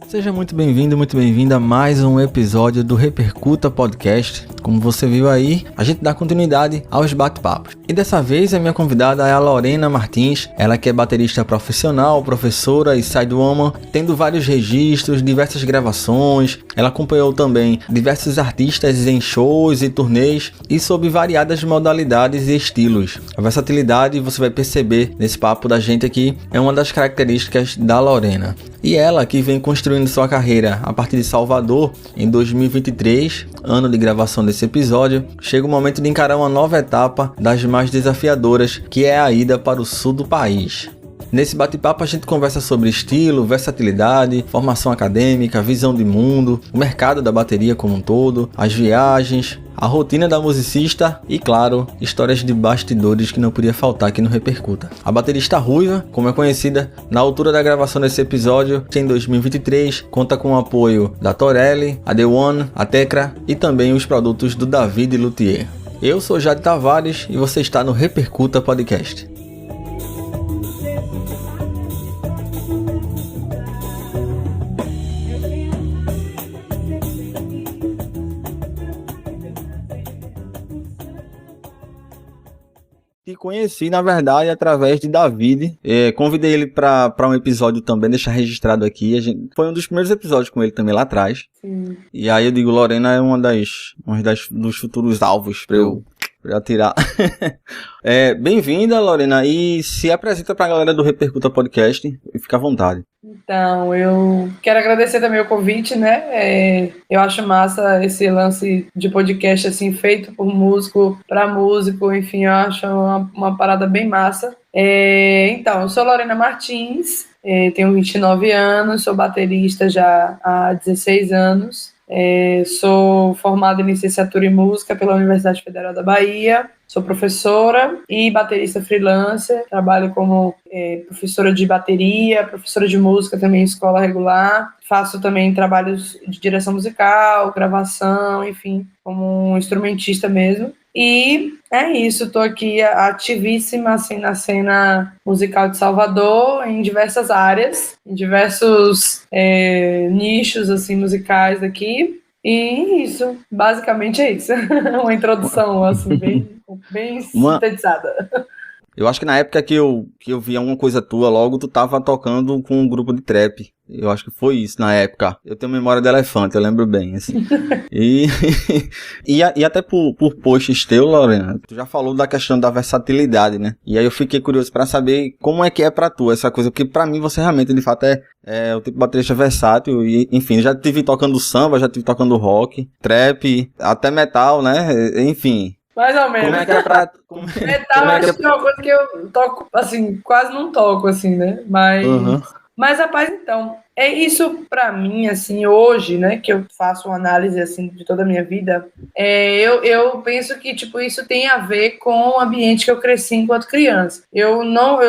Seja muito bem-vindo, muito bem-vinda a mais um episódio do Repercuta Podcast. Como você viu aí, a gente dá continuidade aos bate-papos. E dessa vez a minha convidada é a Lorena Martins, ela que é baterista profissional, professora e sidewoman, tendo vários registros, diversas gravações. Ela acompanhou também diversos artistas em shows e turnês e sob variadas modalidades e estilos. A versatilidade, você vai perceber nesse papo da gente aqui, é uma das características da Lorena. E ela que vem construindo sua carreira a partir de Salvador em 2023, ano de gravação desse episódio, chega o momento de encarar uma nova etapa das mais desafiadoras, que é a ida para o sul do país. Nesse bate-papo a gente conversa sobre estilo, versatilidade, formação acadêmica, visão de mundo, o mercado da bateria como um todo, as viagens, a rotina da musicista e, claro, histórias de bastidores que não podia faltar aqui no Repercuta. A baterista Ruiva, como é conhecida, na altura da gravação desse episódio, que em 2023 conta com o apoio da Torelli, a The One, a Tecra e também os produtos do David Luthier. Eu sou Jade Tavares e você está no Repercuta Podcast. Te conheci, na verdade, através de David. Convidei ele para um episódio também, deixar registrado aqui. Foi um dos primeiros episódios com ele também lá atrás. Sim. E aí eu digo, Lorena é uma dos futuros alvos para eu atirar. Bem-vinda, Lorena, e se apresenta para a galera do Repercuta Podcast e fica à vontade. Então, eu quero agradecer também o convite, né? Eu acho massa esse lance de podcast, assim, feito por músico, para músico, enfim, eu acho uma parada bem massa. Então, eu sou Lorena Martins, tenho 29 anos, sou baterista já há 16 anos. Sou formada em licenciatura em música pela Universidade Federal da Bahia, sou professora e baterista freelancer, trabalho como professora de bateria, professora de música também em escola regular, faço também trabalhos de direção musical, gravação, enfim, como um instrumentista mesmo. E é isso, estou aqui ativíssima assim, na cena musical de Salvador, em diversas áreas, em diversos nichos assim, musicais daqui. E isso, basicamente é isso. Uma introdução assim, bem sintetizada. Eu acho que na época que eu vi alguma coisa tua, logo tu tava tocando com um grupo de trap. Eu acho que foi isso na época. Eu tenho memória de elefante, eu lembro bem, assim. E até por posts teu, Lorena, tu já falou da questão da versatilidade, né? E aí eu fiquei curioso pra saber como é que é pra tu essa coisa, porque pra mim você realmente, de fato, é o tipo de baterista versátil. E, enfim, já tive tocando samba, já tive tocando rock, trap, até metal, né? Enfim. Mais ou menos. Como é que é pra... Metal, acho que é uma coisa que eu toco, assim, quase não toco, assim, né? Mas, rapaz, então, é isso pra mim, assim, hoje, né, que eu faço uma análise, assim, de toda a minha vida, eu penso que, tipo, isso tem a ver com o ambiente que eu cresci enquanto criança. Eu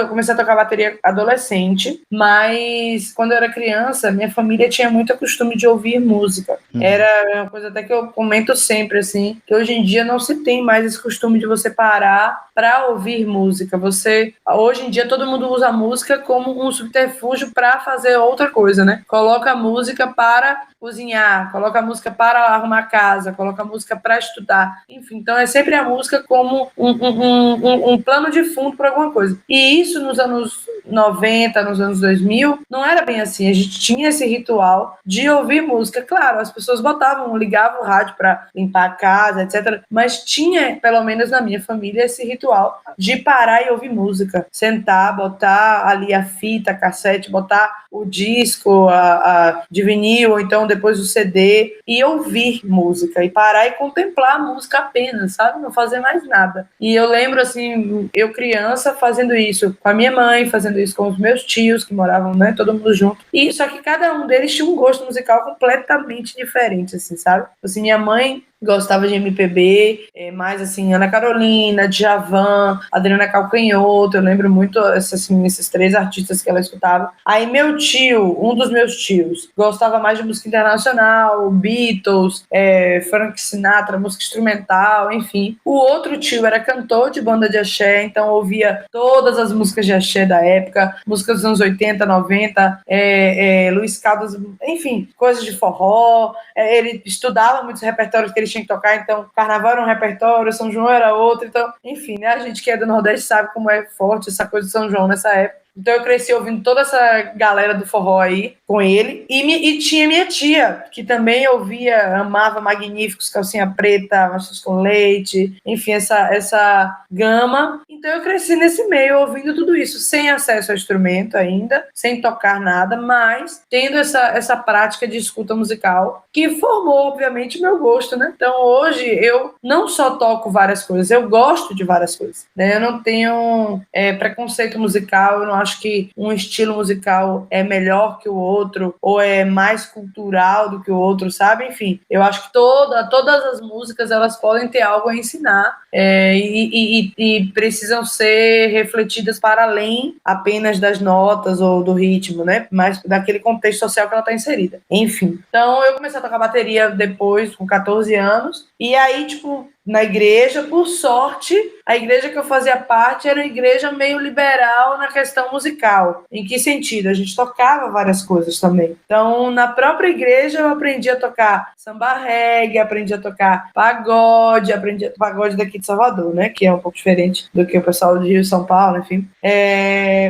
comecei a tocar bateria adolescente, mas quando eu era criança, minha família tinha muito costume de ouvir música. Era uma coisa até que eu comento sempre, assim, que hoje em dia não se tem mais esse costume de você parar pra ouvir música. Hoje em dia, todo mundo usa a música como um subterfúgio pra fazer outra coisa, né? Coloca a música para cozinhar, coloca a música para arrumar casa, coloca a música para estudar. Enfim, então é sempre a música como um plano de fundo para alguma coisa. E isso nos anos 90, nos anos 2000, não era bem assim. A gente tinha esse ritual de ouvir música. Claro, as pessoas ligavam o rádio para limpar a casa, etc. Mas tinha, pelo menos na minha família, esse ritual de parar e ouvir música. Sentar, botar ali a fita, a cassete, botar o disco de vinil, ou então depois o CD, e ouvir música, e parar e contemplar a música apenas, sabe? Não fazer mais nada. E eu lembro, assim, eu criança fazendo isso com a minha mãe, fazendo isso com os meus tios, que moravam, né, todo mundo junto. E só que cada um deles tinha um gosto musical completamente diferente, assim, sabe? Assim, minha mãe gostava de MPB, mais assim, Ana Carolina, Djavan, Adriana Calcanhoto, eu lembro muito esses 3 artistas que ela escutava. Aí meu tio, um dos meus tios, gostava mais de música internacional, Beatles, Frank Sinatra, música instrumental, enfim. O outro tio era cantor de banda de axé, então ouvia todas as músicas de axé da época, músicas dos anos 80, 90, Luiz Caldas, enfim, coisas de forró. Ele estudava muitos repertórios que ele tinha que tocar, então Carnaval era um repertório, São João era outro, então, enfim, né, a gente que é do Nordeste sabe como é forte essa coisa de São João nessa época. Então eu cresci ouvindo toda essa galera do forró aí com ele. E tinha minha tia, que também ouvia, amava Magníficos, Calcinha Preta, Machos com Leite, enfim, essa gama. Então eu cresci nesse meio ouvindo tudo isso, sem acesso ao instrumento ainda, sem tocar nada, mas tendo essa prática de escuta musical, que formou, obviamente, meu gosto, né? Então hoje eu não só toco várias coisas, eu gosto de várias coisas, né? Eu não tenho preconceito musical, eu não acho que um estilo musical é melhor que o outro ou é mais cultural do que o outro, sabe? Enfim, eu acho que todas as músicas elas podem ter algo a ensinar e precisam ser refletidas para além apenas das notas ou do ritmo, né? Mas daquele contexto social que ela está inserida. Enfim, então eu comecei a tocar bateria depois, com 14 anos, e aí, tipo, na igreja, por sorte, a igreja que eu fazia parte era uma igreja meio liberal na questão musical. Em que sentido? A gente tocava várias coisas também. Então, na própria igreja, eu aprendi a tocar samba reggae, aprendi a tocar pagode, aprendi a pagode daqui de Salvador, né? Que é um pouco diferente do que o pessoal do Rio, São Paulo, enfim.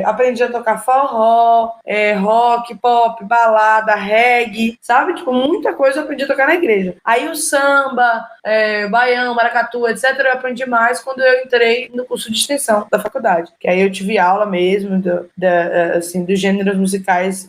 Aprendi a tocar forró, rock, pop, balada, reggae, sabe? Tipo, muita coisa eu aprendi a tocar na igreja. Aí o samba, baião, maracatu, etc., eu aprendi mais quando eu entrei no curso de extensão da faculdade, que aí eu tive aula mesmo assim, dos gêneros musicais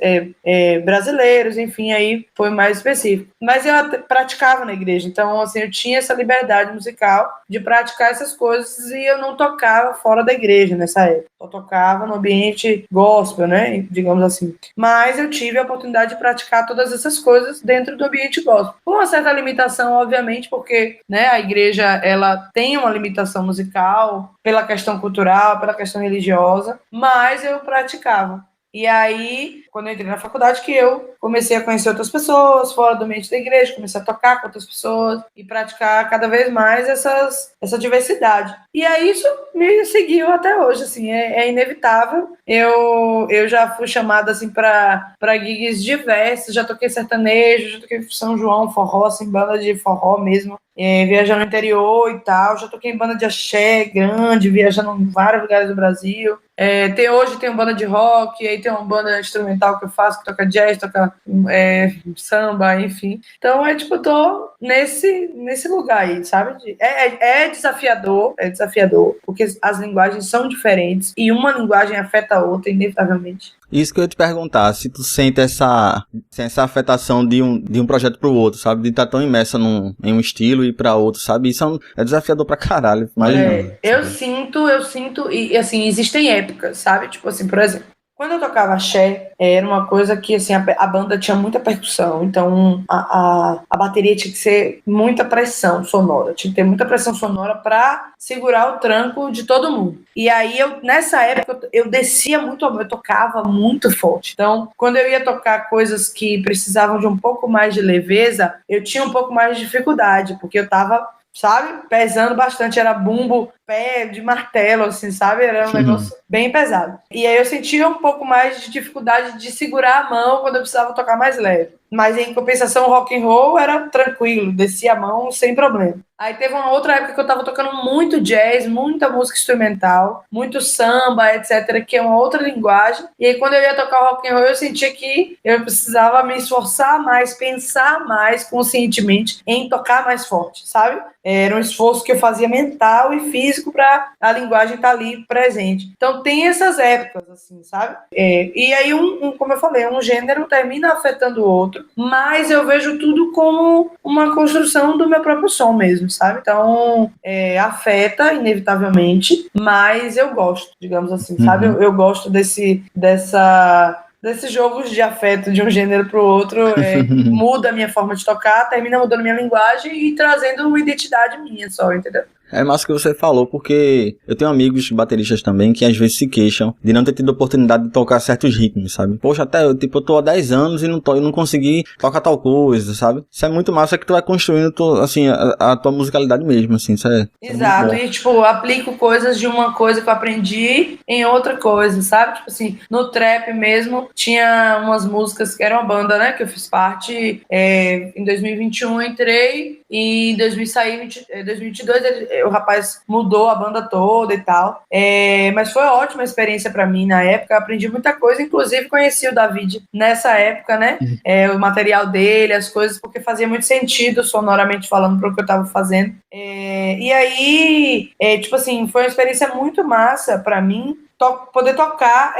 brasileiros, enfim, aí foi mais específico. Mas eu praticava na igreja, então assim, eu tinha essa liberdade musical de praticar essas coisas e eu não tocava fora da igreja nessa época, eu tocava no ambiente gospel, né, digamos assim. Mas eu tive a oportunidade de praticar todas essas coisas dentro do ambiente gospel, com uma certa limitação, obviamente, porque, né, a igreja ela tem uma limitação musical pela questão cultural, pela questão religiosa, mas eu praticava. E aí, quando eu entrei na faculdade, que eu comecei a conhecer outras pessoas fora do ambiente da igreja, comecei a tocar com outras pessoas e praticar cada vez mais essa diversidade. E aí isso me seguiu até hoje, assim, é inevitável. Eu já fui chamada, assim, para gigs diversos, já toquei sertanejo, já toquei São João, forró, assim, banda de forró mesmo, viajando no interior e tal, já toquei em banda de axé grande, viajando em vários lugares do Brasil. Hoje tem uma banda de rock, aí tem uma banda instrumental que eu faço, que toca jazz, toca samba, enfim. Então, tipo, eu tô nesse lugar aí, sabe? É desafiador, porque as linguagens são diferentes e uma linguagem afeta a outra, inevitavelmente. Isso que eu ia te perguntar, se tu sente essa afetação de um projeto pro outro, sabe? De estar tão imersa em um estilo e para outro, sabe? Isso é desafiador pra caralho, imagina. Eu sinto, e assim, existem épocas, sabe? Tipo assim, por exemplo, quando eu tocava axé, era uma coisa que, assim, a banda tinha muita percussão, então a bateria tinha que ser muita pressão sonora, tinha que ter muita pressão sonora para segurar o tranco de todo mundo. E aí, nessa época, eu descia muito, eu tocava muito forte. Então, quando eu ia tocar coisas que precisavam de um pouco mais de leveza, eu tinha um pouco mais de dificuldade, porque eu tava, sabe, pesando bastante, era bumbo, pé de martelo, assim, sabe, era um negócio bem pesado. E aí eu sentia um pouco mais de dificuldade de segurar a mão quando eu precisava tocar mais leve. Mas em compensação, o rock and roll era tranquilo, descia a mão sem problema. Aí teve uma outra época que eu tava tocando muito jazz, muita música instrumental, muito samba, etc., que é uma outra linguagem. E aí quando eu ia tocar rock and roll, eu sentia que eu precisava me esforçar mais, pensar mais conscientemente em tocar mais forte, sabe? Era um esforço que eu fazia mental e físico para a linguagem estar ali presente. Então tem essas épocas, assim, sabe? E aí, como eu falei, um gênero termina afetando o outro, mas eu vejo tudo como uma construção do meu próprio som mesmo, sabe? Então, afeta, inevitavelmente, mas eu gosto, digamos assim, sabe? Eu gosto dessa desses jogos de afeto de um gênero pro outro, muda a minha forma de tocar, termina mudando minha linguagem e trazendo uma identidade minha só, entendeu? É massa que você falou, porque eu tenho amigos bateristas também que às vezes se queixam de não ter tido a oportunidade de tocar certos ritmos, sabe? Poxa, até eu tô há 10 anos e eu não consegui tocar tal coisa, sabe? Isso é muito massa que tu vai construindo a tua musicalidade mesmo, assim, isso é Exato, e tipo, aplico coisas de uma coisa que eu aprendi em outra coisa, sabe? Tipo assim, no trap mesmo, tinha umas músicas que era uma banda, né, que eu fiz parte, em 2021 eu entrei e em 2022 o rapaz mudou a banda toda e tal, mas foi uma ótima experiência pra mim na época, eu aprendi muita coisa, inclusive conheci o David nessa época, né, o material dele, as coisas, porque fazia muito sentido sonoramente falando pro que eu tava fazendo, e aí, tipo assim, foi uma experiência muito massa pra mim, poder tocar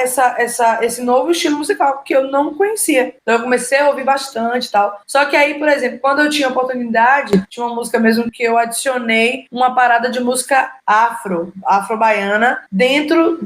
esse novo estilo musical que eu não conhecia. Então eu comecei a ouvir bastante e tal. Só que aí, por exemplo, quando eu tinha oportunidade, tinha uma música mesmo que eu adicionei uma parada de música afro-baiana, dentro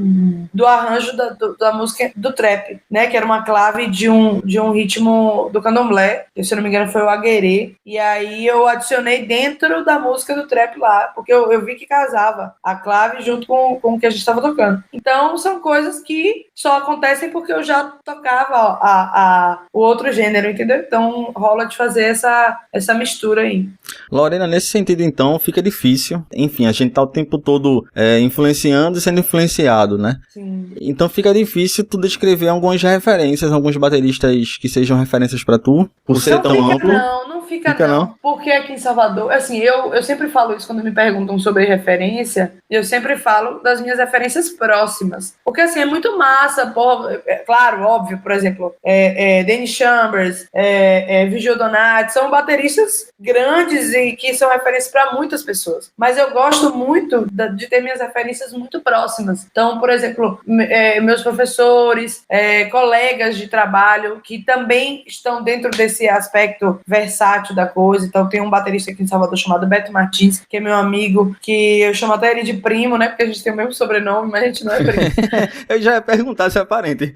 do arranjo da música do trap, né? Que era uma clave de um ritmo do candomblé, que se não me engano foi o aguerê. E aí eu adicionei dentro da música do trap lá, porque eu vi que casava a clave junto com o que a gente estava tocando. Então, são coisas que só acontecem porque eu já tocava o outro gênero, entendeu? Então, rola de fazer essa mistura aí. Lorena, nesse sentido, então, fica difícil. Enfim, a gente tá o tempo todo influenciando e sendo influenciado, né? Sim. Então, fica difícil tu descrever algumas referências, alguns bateristas que sejam referências pra tu, por ser tão amplo. Não fica não. Porque aqui em Salvador, assim, eu sempre falo isso quando me perguntam sobre referência, eu sempre falo das minhas referências próximas. Porque, assim, é muito massa, porra, claro, óbvio, por exemplo, Danny Chambers, Vigil Donati, são bateristas grandes e que são referências para muitas pessoas. Mas eu gosto muito de ter minhas referências muito próximas. Então, por exemplo, meus professores, colegas de trabalho que também estão dentro desse aspecto versátil da coisa. Então, tem um baterista aqui em Salvador chamado Beto Martins, que é meu amigo, que eu chamo até ele de primo, né? Porque a gente tem o mesmo sobrenome, mas a gente não é primo. Eu já ia perguntar se é parente.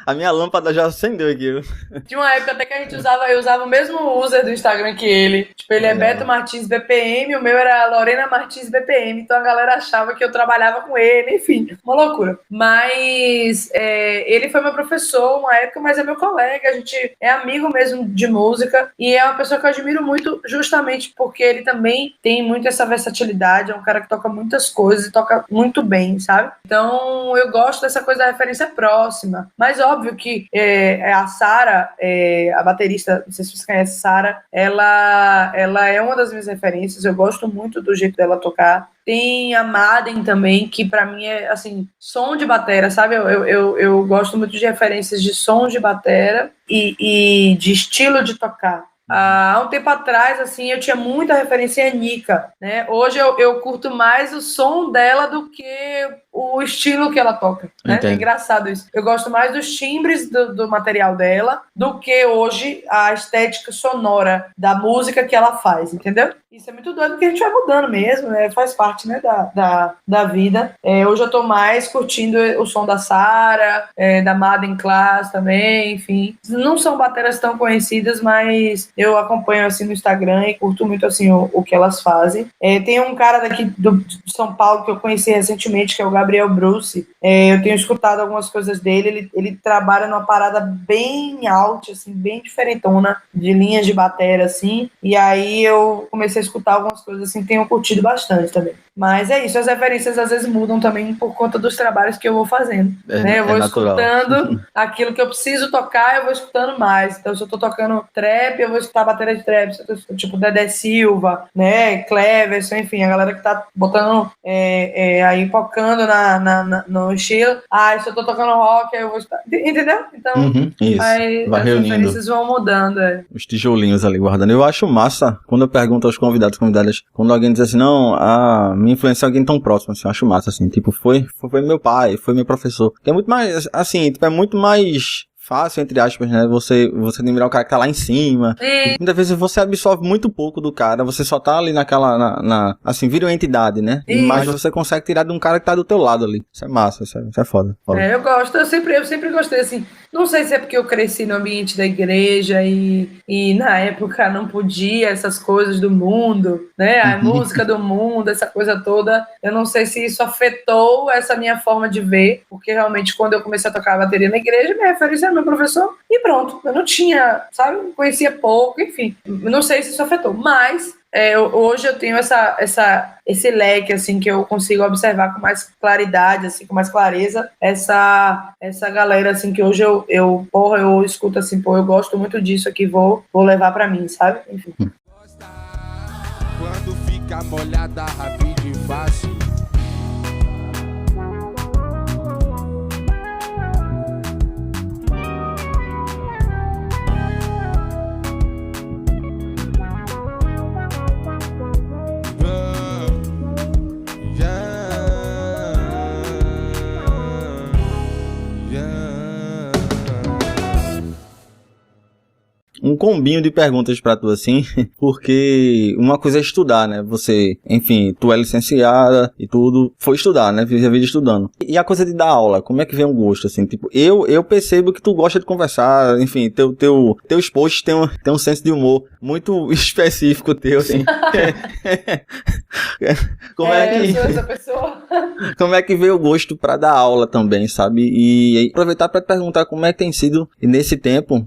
A minha lâmpada já acendeu aqui. Tinha uma época até que eu usava o mesmo user do Instagram que ele. Tipo, ele é Beto Martins BPM, o meu era Lorena Martins BPM, então a galera achava que eu trabalhava com ele, enfim, uma loucura. Mas ele foi meu professor uma época, mas é meu colega, a gente é amigo mesmo de música e é uma pessoa que eu admiro muito justamente porque ele também tem muito essa versatilidade, é um cara que toca muitas coisas e toca muito bem, sabe? Então eu gosto dessa coisa da referência próxima, mas óbvio que a Sara, a baterista, não sei se você conhece a Sara, ela é uma das minhas referências, eu gosto muito do jeito dela tocar. Tem a Madden também, que pra mim é, assim, som de batera, sabe? Eu gosto muito de referências de som de batera e de estilo de tocar. Há um tempo atrás, assim, eu tinha muita referência em Nika, né? Hoje eu curto mais o som dela do que o estilo que ela toca, né? É engraçado isso. Eu gosto mais dos timbres do material dela do que hoje a estética sonora da música que ela faz, entendeu? Isso é muito doido porque a gente vai mudando mesmo, né? Faz parte, né, da vida. Hoje eu tô mais curtindo o som da Sara, da Madden Class também, enfim. Não são bateras tão conhecidas, mas eu acompanho, assim, no Instagram e curto muito, assim, o que elas fazem. Tem um cara daqui de São Paulo que eu conheci recentemente, que é o Gabriel Bruce. Eu tenho escutado algumas coisas dele. Ele trabalha numa parada bem alta, assim, bem diferentona, de linhas de batera, assim. E aí eu comecei a escutar algumas coisas, assim, tenho curtido bastante também. Mas é isso, as referências às vezes mudam também por conta dos trabalhos que eu vou fazendo. Né? Eu vou escutando aquilo que eu preciso tocar, eu vou escutando mais. Então, se eu tô tocando trap, eu vou escutar a bateria de trap. Se eu tô, tipo, Dedé Silva, né? Cleverson, enfim, a galera que tá botando aí focando no estilo. Se eu tô tocando rock, aí eu vou escutar. Entendeu? Então, vai as reunindo. referências vão mudando. Os tijolinhos ali guardando. Eu acho massa quando eu pergunto aos convidados, convidadas, quando alguém diz assim, não, me influencia alguém tão próximo, assim, eu acho massa, assim, tipo, foi meu pai, foi meu professor, que é muito mais, assim, tipo, é muito mais fácil, entre aspas, né? Você admirar o cara que tá lá em cima. E muitas vezes você absorve muito pouco do cara, você só tá ali naquela, assim, vira uma entidade, né? Mas você consegue tirar de um cara que tá do teu lado ali. Isso é massa, isso é foda. Eu gosto, eu sempre gostei, assim, não sei se é porque eu cresci no ambiente da igreja e na época não podia essas coisas do mundo, né? A música do mundo, essa coisa toda. Eu não sei se isso afetou essa minha forma de ver, porque realmente quando eu comecei a tocar a bateria na igreja, me referência era meu professor e pronto. Eu não tinha, sabe? Conhecia pouco, enfim. Não sei se isso afetou, mas hoje eu tenho esse leque, assim, que eu consigo observar com mais claridade, assim, com mais clareza, essa galera, assim, que hoje eu escuto, assim, eu gosto muito disso aqui, vou levar pra mim, sabe? Enfim. Quando fica molhada, rápido e fácil. Um combinho de perguntas pra tu, assim, porque uma coisa é estudar, né? Você, enfim, tu é licenciada e tudo, foi estudar, né? Vive a vida estudando. E a coisa de dar aula, como é que vem o gosto, assim? Tipo, eu percebo que tu gosta de conversar, enfim, teus posts tem um senso de humor muito específico teu, assim. Eu sou essa pessoa. Como é que veio o gosto pra dar aula também, sabe? E aproveitar pra te perguntar como é que tem sido, nesse tempo,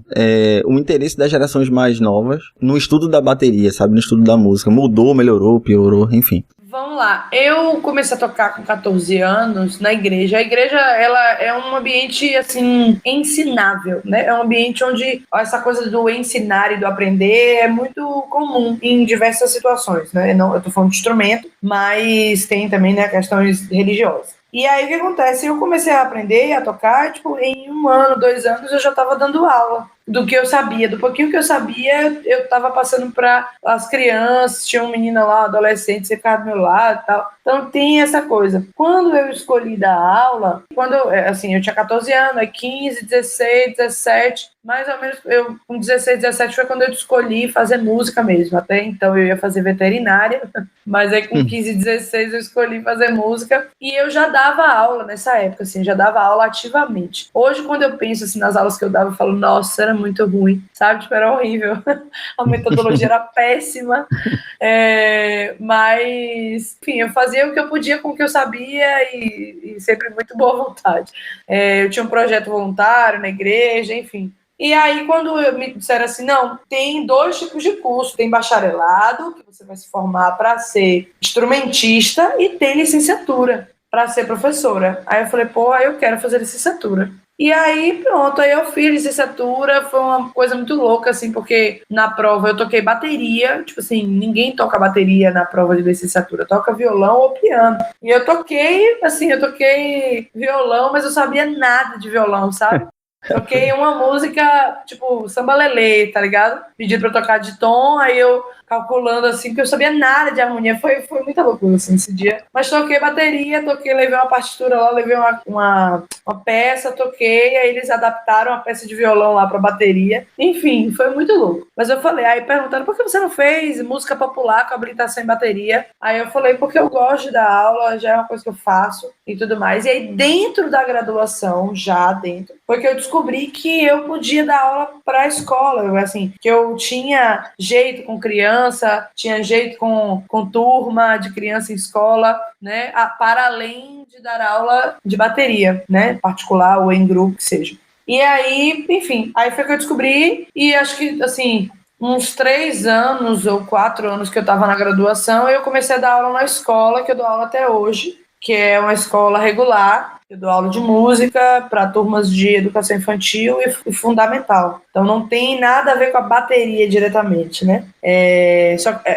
o interesse das gerações mais novas no estudo da bateria, sabe? No estudo da música. Mudou, melhorou, piorou, enfim. Vamos lá. Eu comecei a tocar com 14 anos na igreja. A igreja, ela é um ambiente, assim, ensinável, né? É um ambiente onde essa coisa do ensinar e do aprender é muito comum em diversas situações, né? Não, eu tô falando de instrumento, mas tem também, né, questões religiosas. E aí, o que acontece? Eu comecei a aprender a tocar, tipo, em 1 ano, 2 anos, eu já estava dando aula do que eu sabia. Do pouquinho que eu sabia, eu estava passando para as crianças, tinha um menino lá, adolescente, você ficava do meu lado e tal. Então, tem essa coisa. Quando eu escolhi dar aula, eu tinha 14 anos, 15, 16, 17, mais ou menos, com 16, 17 foi quando eu escolhi fazer música mesmo. Até então, eu ia fazer veterinária, mas aí com 15, 16 eu escolhi fazer música e eu já dava aula nessa época, assim, já dava aula ativamente. Hoje, quando eu penso assim, nas aulas que eu dava, eu falo, nossa, era muito ruim, sabe? Tipo, era horrível. A metodologia era péssima. Mas, enfim, eu fazia o que eu podia com o que eu sabia e sempre muito boa vontade. Eu tinha um projeto voluntário na igreja, enfim. E aí, quando me disseram assim, não, tem 2 tipos de curso, tem bacharelado, que você vai se formar para ser instrumentista, e tem licenciatura para ser professora. Aí eu falei, eu quero fazer licenciatura. E aí, pronto, aí eu fiz licenciatura, foi uma coisa muito louca, assim, porque na prova eu toquei bateria, tipo assim, ninguém toca bateria na prova de licenciatura, toca violão ou piano. E eu toquei violão, mas eu sabia nada de violão, sabe? Toquei uma música, tipo, samba lelê, tá ligado? Pediram pra eu tocar de tom, aí eu calculando assim, porque eu sabia nada de harmonia, foi muita loucura, assim, esse dia. Mas toquei bateria, levei uma partitura lá, levei uma peça, toquei, aí eles adaptaram a peça de violão lá pra bateria. Enfim, foi muito louco. Mas eu falei, aí perguntaram, por que você não fez música popular com habilitação em bateria? Aí eu falei, porque eu gosto de dar aula, já é uma coisa que eu faço e tudo mais. E aí, dentro da graduação, foi que eu descobri que eu podia dar aula para a escola, assim, que eu tinha jeito com criança, tinha jeito com turma de criança em escola, né, para além de dar aula de bateria, né, particular ou em grupo, que seja. E aí, enfim, aí foi que eu descobri, e acho que, assim, uns 3 anos ou 4 anos que eu estava na graduação, eu comecei a dar aula na escola, que eu dou aula até hoje, que é uma escola regular. Eu dou aula de música para turmas de educação infantil e fundamental. Então não tem nada a ver com a bateria diretamente, né?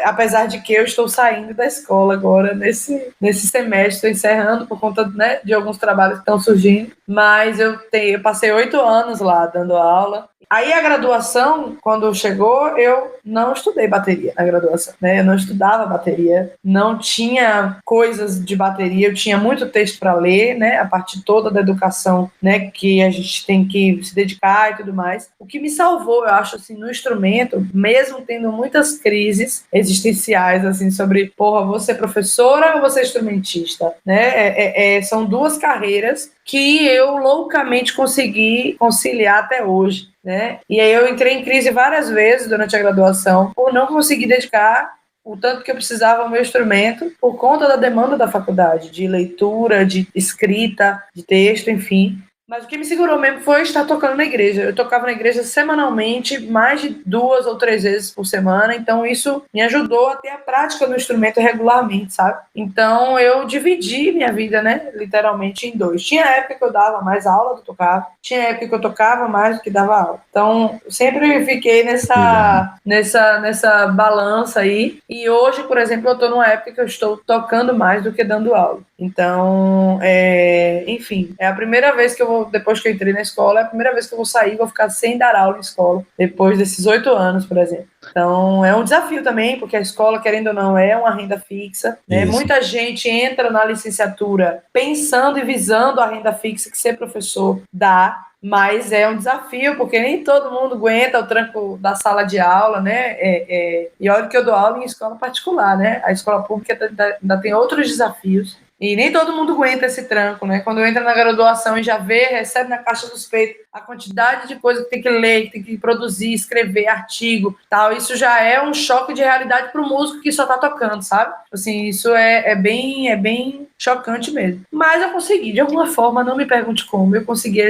Apesar de que eu estou saindo da escola agora nesse semestre, estou encerrando por conta, né, de alguns trabalhos que estão surgindo. Mas eu passei 8 anos lá dando aula. Aí a graduação, quando chegou, eu não estudei bateria na graduação, né? Eu não estudava bateria, não tinha coisas de bateria, eu tinha muito texto para ler, né? A partir parte toda da educação, né, que a gente tem que se dedicar e tudo mais. O que me salvou, eu acho, assim, no instrumento, mesmo tendo muitas crises existenciais, assim, sobre, vou ser professora ou vou ser instrumentista, né? São duas carreiras que eu loucamente consegui conciliar até hoje, né? E aí eu entrei em crise várias vezes durante a graduação por não conseguir dedicar o tanto que eu precisava ao meu instrumento por conta da demanda da faculdade, de leitura, de escrita, de texto, enfim. Mas o que me segurou mesmo foi estar tocando na igreja. Eu tocava na igreja semanalmente, mais de 2 ou 3 vezes por semana, então isso me ajudou a ter a prática do instrumento regularmente, sabe? Então eu dividi minha vida, né, literalmente em 2. Tinha época que eu dava mais aula do que tocava, tinha época que eu tocava mais do que dava aula. Então eu sempre fiquei nessa balança aí. E hoje, por exemplo, eu estou numa época que eu estou tocando mais do que dando aula. Então, enfim, é a primeira vez que eu vou, depois que eu entrei na escola, é a primeira vez que eu vou sair, vou ficar sem dar aula em escola, depois desses 8 anos, por exemplo. Então, é um desafio também, porque a escola, querendo ou não, é uma renda fixa, né? Muita gente entra na licenciatura pensando e visando a renda fixa que ser professor dá, mas é um desafio, porque nem todo mundo aguenta o tranco da sala de aula, né? E olha que eu dou aula em escola particular, né? A escola pública ainda tem outros desafios. E nem todo mundo aguenta esse tranco, né? Quando entra na graduação e já recebe na caixa dos peitos a quantidade de coisa que tem que ler, que tem que produzir, escrever, artigo, tal, isso já é um choque de realidade para o músico que só tá tocando, sabe? Assim, isso é bem chocante mesmo. Mas eu consegui, de alguma forma, não me pergunte como, eu consegui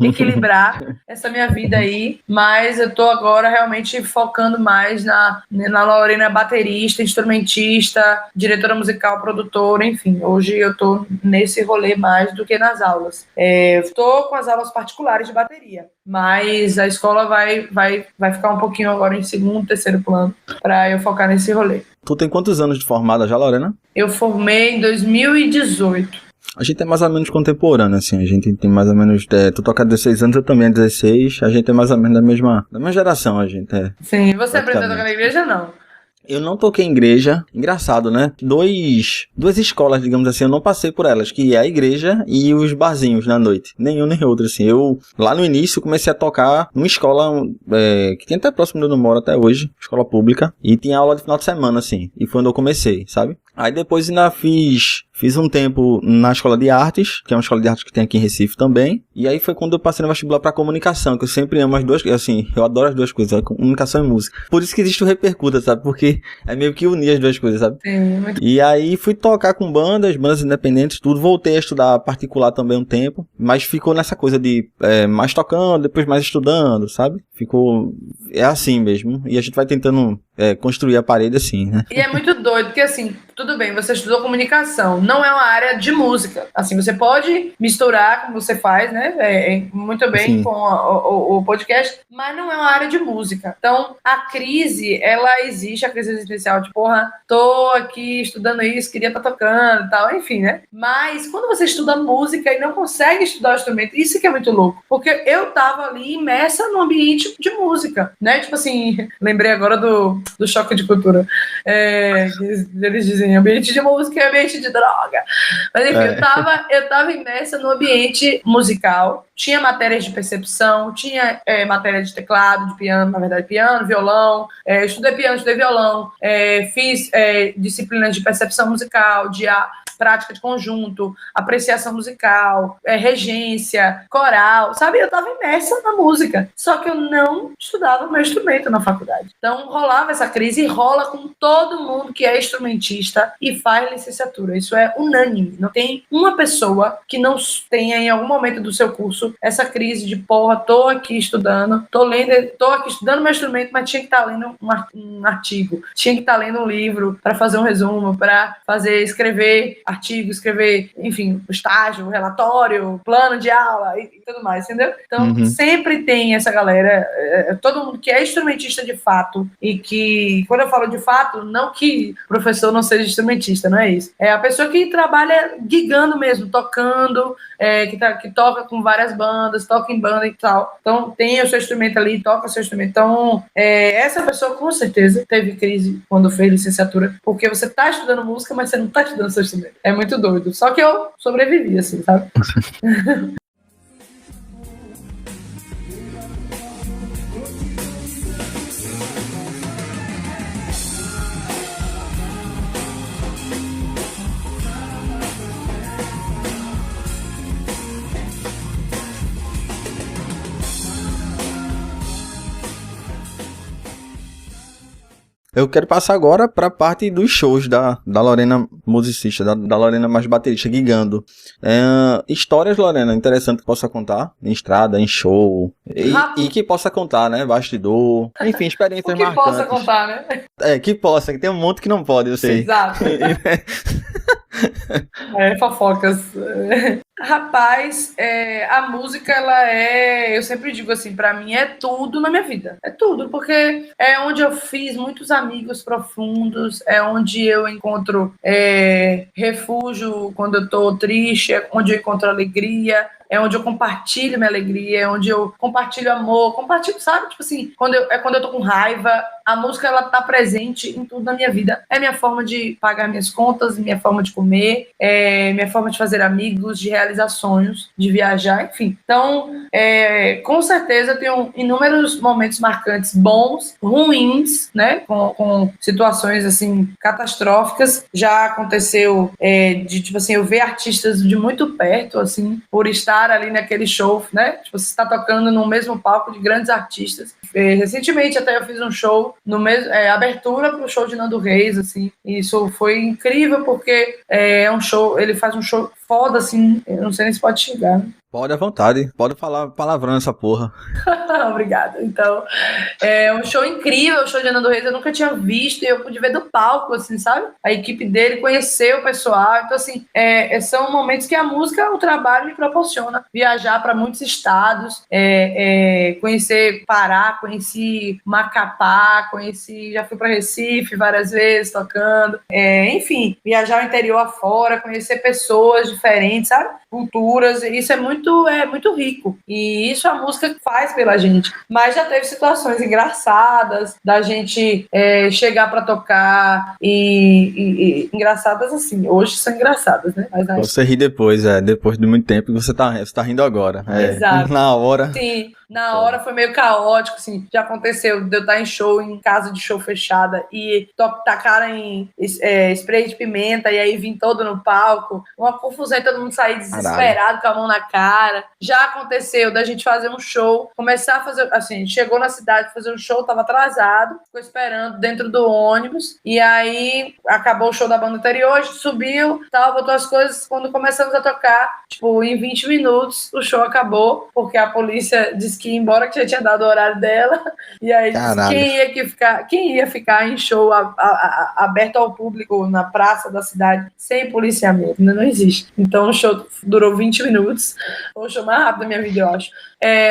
equilibrar essa minha vida aí, mas eu tô agora realmente focando mais na Lorena, baterista, instrumentista, diretora musical, produtora, enfim, hoje eu tô nesse rolê mais do que nas aulas. Estou com as aulas particulares de bateria, mas a escola vai ficar um pouquinho agora em segundo, terceiro plano, para eu focar nesse rolê. Tu tem quantos anos de formada já, Lorena? Eu formei em 2018. A gente é mais ou menos contemporâneo, assim, a gente tem mais ou menos, tu toca há 16 anos, eu também há 16, a gente é mais ou menos da mesma geração, a gente é. Sim, você aprendeu a tocar na igreja, não? Eu não toquei em igreja, engraçado, né? Duas escolas, digamos assim, eu não passei por elas, que é a igreja e os barzinhos na noite. Nenhum nem outro, assim. Eu, lá no início, comecei a tocar numa escola que tem até próximo de onde eu moro até hoje, escola pública, e tinha aula de final de semana, assim, e foi onde eu comecei, sabe? Aí depois ainda fiz um tempo na escola de artes, que é uma escola de artes que tem aqui em Recife também. E aí foi quando eu passei no vestibular pra comunicação, que eu sempre amo as duas, assim, eu adoro as duas coisas, comunicação e música. Por isso que existe o Repercuta, sabe? Porque é meio que unir as duas coisas, sabe? Sim. E aí fui tocar com bandas independentes, tudo. Voltei a estudar particular também um tempo, mas ficou nessa coisa de mais tocando, depois mais estudando, sabe? É assim mesmo. E a gente vai tentando construir a parede assim, né? E é muito doido, porque assim, tudo bem, você estudou comunicação, não é uma área de música. Assim, você pode misturar, como você faz, né? Muito bem. Sim. Com o podcast, mas não é uma área de música. Então, a crise, ela existe, a crise existencial, de tô aqui estudando isso, queria estar tocando e tal, enfim, né? Mas quando você estuda música e não consegue estudar o instrumento, isso que é muito louco. Porque eu tava ali imersa no ambiente de música, né? Tipo assim, lembrei agora do choque de cultura. Eles dizem ambiente de música e ambiente de droga. Mas enfim, eu tava imersa no ambiente musical. Tinha matérias de percepção, tinha matéria de teclado, de piano, na verdade, piano, violão. Estudei piano, estudei violão. Fiz disciplinas de percepção musical, de prática de conjunto, apreciação musical, regência, coral, sabe? Eu tava imersa na música. Só que eu não estudava meu instrumento na faculdade. Então rolava essa crise e rola com todo mundo que é instrumentista e faz licenciatura. Isso é unânime. Não tem uma pessoa que não tenha em algum momento do seu curso essa crise de tô aqui estudando, tô aqui estudando meu instrumento, mas tinha que estar lendo um artigo, tinha que estar lendo um livro para fazer um resumo, para escrever artigo, escrever, enfim, estágio, relatório, plano de aula e tudo mais, entendeu? Então, sempre tem essa galera, todo mundo que é instrumentista de fato, e que, quando eu falo de fato, não que o professor não seja instrumentista, não é isso. É a pessoa que trabalha gigando mesmo, tocando, que toca com várias bandas, toca em banda e tal. Então, tem o seu instrumento ali, toca o seu instrumento. Então, essa pessoa, com certeza, teve crise quando fez licenciatura, porque você está estudando música, mas você não está estudando seu instrumento. É muito doido. Só que eu sobrevivi, assim, sabe? Eu quero passar agora para a parte dos shows da Lorena musicista, da Lorena mais baterista, gigando. Histórias, Lorena, interessante que possa contar em estrada, em show, e que possa contar, né, bastidor, enfim, experiências marcantes. Que possa contar, né? Que possa, que tem um monte que não pode, eu sei. Exato. Fofocas. Rapaz, a música, eu sempre digo assim, pra mim é tudo na minha vida. É tudo, porque é onde eu fiz muitos amigos profundos, é onde eu encontro refúgio quando eu tô triste, é onde eu encontro alegria, é onde eu compartilho minha alegria, é onde eu compartilho amor, sabe? Tipo assim, quando eu tô com raiva, a música, ela tá presente em tudo na minha vida. É minha forma de pagar minhas contas, minha forma de comer, minha forma de fazer amigos, de realizar sonhos, de viajar, enfim. Então, com certeza eu tenho inúmeros momentos marcantes, bons, ruins, né? Com situações, assim, catastróficas. Já aconteceu de, tipo assim, eu ver artistas de muito perto, assim, por estar ali naquele show, né? Tipo, você está tocando no mesmo palco de grandes artistas. Recentemente até eu fiz um show, abertura para o show de Nando Reis, assim. E isso foi incrível, porque ele faz um show foda, assim, eu não sei nem se pode xingar. Pode à vontade, pode falar palavrão nessa porra. Obrigada. Então, um show incrível, o show de Nando Reis, eu nunca tinha visto, e eu pude ver do palco, assim, sabe? A equipe dele, conhecer o pessoal. Então, assim, são momentos que a música, o trabalho me proporciona. Viajar para muitos estados, conhecer Pará, conheci Macapá, já fui para Recife várias vezes tocando. Enfim, viajar o interior afora, conhecer pessoas diferentes, sabe? Culturas, isso é muito rico. E isso a música faz pela gente. Mas já teve situações engraçadas da gente chegar para tocar e engraçadas assim. Hoje são engraçadas, né? Mas você ri depois, depois de muito tempo, você tá rindo agora. Exato. Na hora. Sim. Na hora foi meio caótico, assim, já aconteceu de eu estar em casa de show fechada e tacaram em spray de pimenta e aí vim todo no palco, uma confusão e todo mundo sair desesperado, com a mão na cara. Já aconteceu da gente fazer um show, começar a fazer, assim, chegou na cidade fazer um show, tava atrasado, ficou esperando dentro do ônibus e aí acabou o show da banda anterior, a gente subiu, botou as coisas, quando começamos a tocar, tipo, em 20 minutos o show acabou, porque a polícia disse que ia embora, que já tinha dado o horário dela, e aí quem ia ficar em show aberto ao público na praça da cidade sem policiamento, não existe. Então o show durou 20 minutos, o show mais rápido da minha vida, eu acho.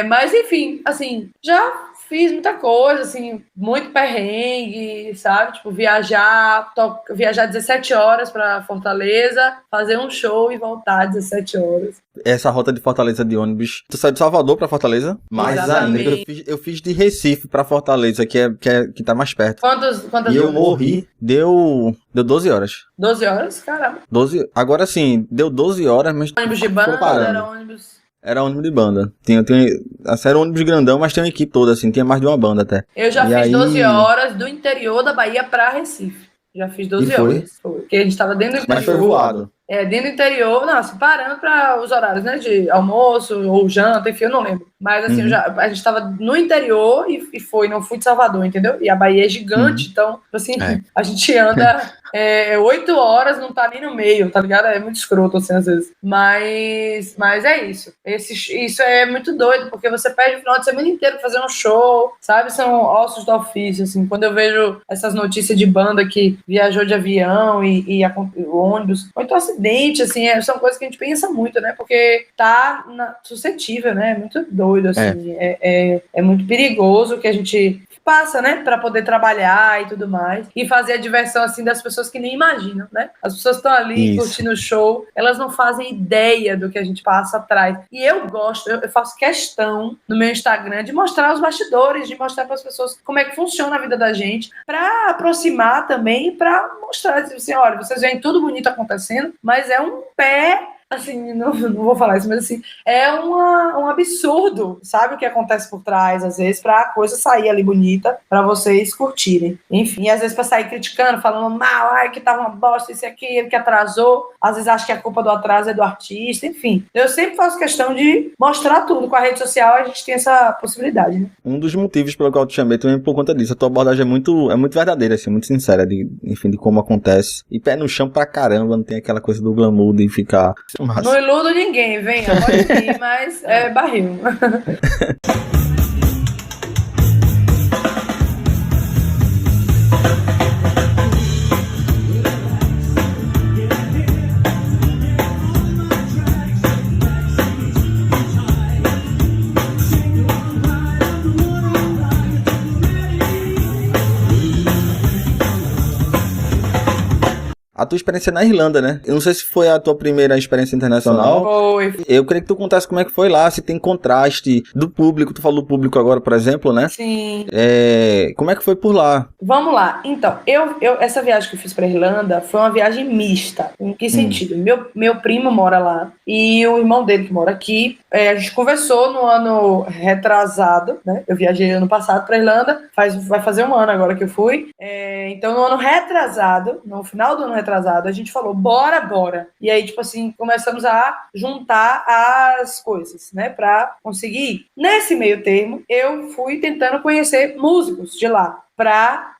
Mas enfim, assim, já fiz muita coisa, assim, muito perrengue, sabe? Tipo, viajar 17 horas pra Fortaleza, fazer um show e voltar 17 horas. Essa rota de Fortaleza de ônibus, tu saiu de Salvador pra Fortaleza? Mais ainda, eu fiz de Recife pra Fortaleza, que tá mais perto. Quantas e eu morri, deu 12 horas. 12 horas? Caramba. Agora sim, deu 12 horas, mas... Ônibus de banda, era ônibus... Era ônibus de banda. Era um ônibus grandão, mas tinha uma equipe toda, assim. Tinha mais de uma banda até. Eu já fiz 12 horas do interior da Bahia pra Recife. Já fiz 12 horas. Foi. Porque a gente tava dentro do interior. Mas foi voado. Dentro do interior, não, assim, parando para os horários, né, de almoço ou janta, enfim, eu não lembro. Mas, assim, a gente estava no interior e não fui de Salvador, entendeu? E a Bahia é gigante, então, assim, a gente anda 8 horas, não tá nem no meio, tá ligado? É muito escroto, assim, às vezes. Mas é isso. Isso é muito doido, porque você perde o final de semana inteiro pra fazer um show, sabe? São ossos do ofício, assim. Quando eu vejo essas notícias de banda que viajou de avião e ônibus, ou então acidente, assim, são coisas que a gente pensa muito, né? Porque tá suscetível, né? É muito doido. doido, assim. É muito perigoso que a gente passa, né, para poder trabalhar e tudo mais, e fazer a diversão, assim, das pessoas que nem imaginam, né? As pessoas estão ali curtindo o show, elas não fazem ideia do que a gente passa atrás. E eu gosto, eu faço questão no meu Instagram de mostrar os bastidores, de mostrar para as pessoas como é que funciona a vida da gente, para aproximar também, para mostrar, assim, olha, vocês veem tudo bonito acontecendo, mas é um pé... Assim, não vou falar isso, mas assim, é um absurdo, sabe, o que acontece por trás, às vezes, pra coisa sair ali bonita, pra vocês curtirem. Enfim, às vezes pra sair criticando, falando mal, ai, que tá uma bosta, isso e aquilo, que atrasou, às vezes acho que a culpa do atraso é do artista, enfim. Eu sempre faço questão de mostrar tudo. Com a rede social a gente tem essa possibilidade, né? Um dos motivos pelo qual eu te chamei também por conta disso, a tua abordagem é muito verdadeira, assim, muito sincera, enfim, de como acontece. E pé no chão pra caramba, não tem aquela coisa do glamour de ficar... Massa. Não iludo ninguém, venha, pode ir, mas é barril. A tua experiência na Irlanda, né? Eu não sei se foi a tua primeira experiência internacional. Foi. Eu queria que tu contasse como é que foi lá, se tem contraste do público. Tu falou do público agora, por exemplo, né? Sim. Como é que foi por lá? Vamos lá. Então, essa viagem que eu fiz pra Irlanda foi uma viagem mista. Em que sentido? Meu primo mora lá e o irmão dele que mora aqui. A gente conversou no ano retrasado, né? Eu viajei ano passado pra Irlanda. Vai fazer um ano agora que eu fui. Então, no ano retrasado, no final do ano retrasado, a gente falou, bora. E aí, tipo assim, começamos a juntar as coisas, né, pra conseguir ir. Nesse meio termo, eu fui tentando conhecer músicos de lá, para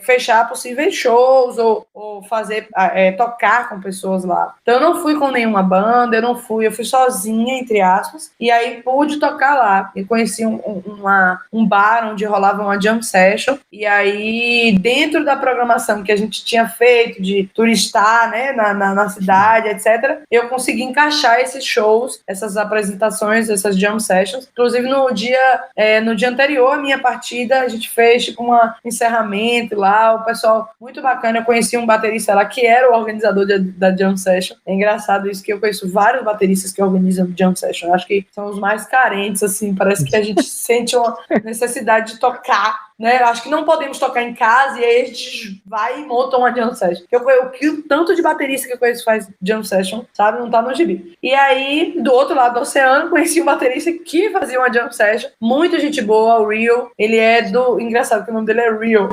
fechar possíveis shows ou fazer tocar com pessoas lá. Então eu não fui com nenhuma banda, eu fui sozinha, entre aspas, e aí pude tocar lá. Eu conheci um bar onde rolava uma jam session, e aí dentro da programação que a gente tinha feito de turistar, né, na cidade, etc., eu consegui encaixar esses shows, essas apresentações, essas jam sessions. Inclusive no dia anterior à minha partida, a gente fez tipo um encerramento lá, o pessoal muito bacana. Eu conheci um baterista lá que era o organizador da Jam Session. É engraçado isso, que eu conheço vários bateristas que organizam Jam Session. Eu acho que são os mais carentes, assim, parece que a gente sente uma necessidade de tocar, né? Eu acho que não podemos tocar em casa e aí a gente vai e monta uma Jam Session. O tanto de baterista que eu conheço faz Jam Session, sabe? Não tá no gibi. E aí, do outro lado do oceano, conheci um baterista que fazia uma Jam Session. Muita gente boa, o Rio. Ele é engraçado que o nome dele é Rio,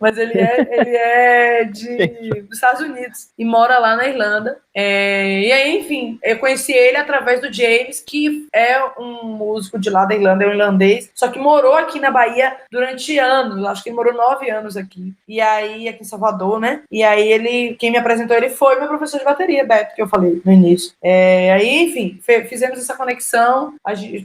mas ele é dos Estados Unidos e mora lá na Irlanda. E aí, enfim, eu conheci ele através do James, que é um músico de lá da Irlanda, é um irlandês, só que morou aqui na Bahia durante anos, acho que ele morou 9 anos aqui. E aí, aqui em Salvador, né? E aí quem me apresentou ele foi meu professor de bateria, Beto, que eu falei no início. Aí, enfim, fizemos essa conexão,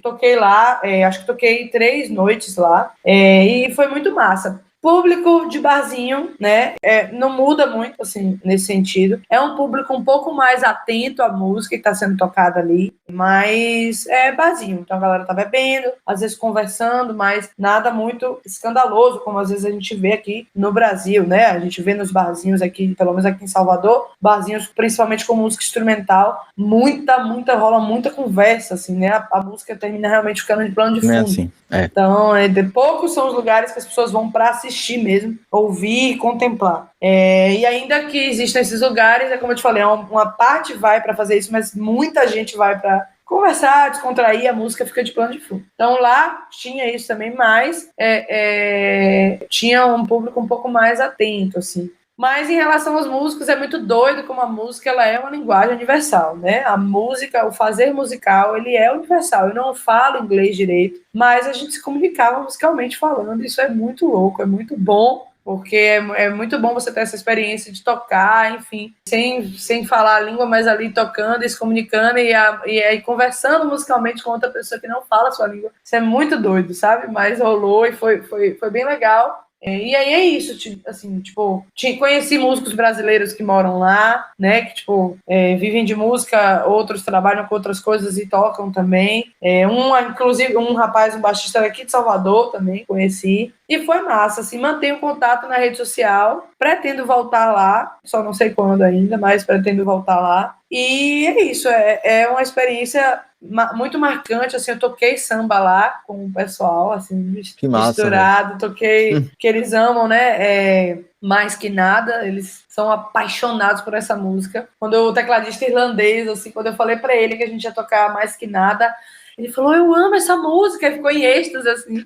toquei lá, acho que toquei 3 noites lá, e foi muito massa. Público de barzinho, né, não muda muito, assim, nesse sentido. É um público um pouco mais atento à música que está sendo tocada ali, mas é barzinho. Então a galera tá bebendo, às vezes conversando, mas nada muito escandaloso, como às vezes a gente vê aqui no Brasil, né? A gente vê nos barzinhos aqui, pelo menos aqui em Salvador, barzinhos principalmente com música instrumental, rola muita conversa, assim, né? A música termina realmente ficando de plano de fundo. É assim. Então, de poucos são os lugares que as pessoas vão para assistir mesmo, ouvir e contemplar. E ainda que existam esses lugares, como eu te falei, uma parte vai para fazer isso, mas muita gente vai para conversar, descontrair, a música fica de plano de fundo. Então lá tinha isso também, mas tinha um público um pouco mais atento, assim. Mas em relação aos músicos, é muito doido como a música ela é uma linguagem universal, né? A música, o fazer musical, ele é universal. Eu não falo inglês direito, mas a gente se comunicava musicalmente falando. Isso é muito louco, é muito bom, porque é muito bom você ter essa experiência de tocar, enfim, sem falar a língua, mas ali tocando e se comunicando e aí conversando musicalmente com outra pessoa que não fala a sua língua. Isso é muito doido, sabe? Mas rolou e foi bem legal. E aí é isso, assim, tipo, conheci músicos brasileiros que moram lá, né, que, tipo, vivem de música, outros trabalham com outras coisas e tocam também. Inclusive, um rapaz, um baixista daqui de Salvador também, conheci. E foi massa, assim, mantenho contato na rede social, pretendo voltar lá, só não sei quando ainda, mas pretendo voltar lá. E é isso, é uma experiência muito marcante, assim, eu toquei samba lá com o pessoal, assim, que massa, misturado, véio. Toquei, que eles amam, né, mais que nada, eles são apaixonados por essa música. Quando o tecladista irlandês, assim, quando eu falei pra ele que a gente ia tocar Mais Que Nada, ele falou, eu amo essa música, ele ficou em êxtase, assim.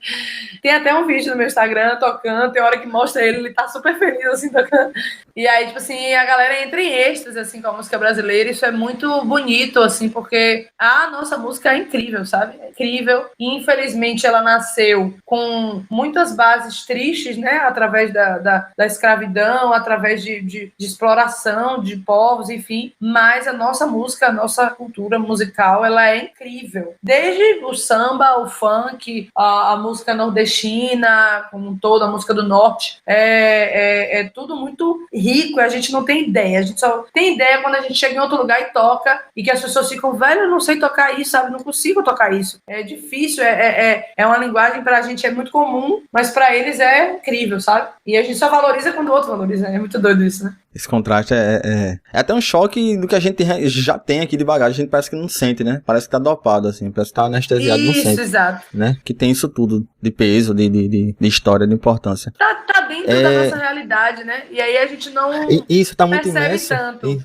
Tem até um vídeo no meu Instagram tocando, tem hora que mostra ele tá super feliz, assim, tocando. E aí, tipo assim, a galera entra em êxtase, assim, com a música brasileira, isso é muito bonito, assim, porque a nossa música é incrível, sabe? É incrível. E, infelizmente, ela nasceu com muitas bases tristes, né? Através da escravidão, através de exploração de povos, enfim. Mas a nossa música, a nossa cultura musical, ela é incrível. Desde o samba, o funk, a música nordestina, como um todo, a música do norte, é tudo muito rico, a gente não tem ideia. A gente só tem ideia quando a gente chega em outro lugar e toca, e que as pessoas ficam, velho, eu não sei tocar isso, sabe? Não consigo tocar isso. É difícil, é uma linguagem pra gente é muito comum, mas pra eles é incrível, sabe? E a gente só valoriza quando o outro valoriza. É muito doido isso, né? Esse contraste é até um choque do que a gente já tem aqui de bagagem, a gente parece que não sente, né? Parece que tá dopado, assim, parece que tá anestesiado, não sente. Isso, exato. Né? Que tem isso tudo, de peso, de história, de importância. Tá dentro da nossa realidade, né? E aí a gente não isso tá muito imerso. Tanto.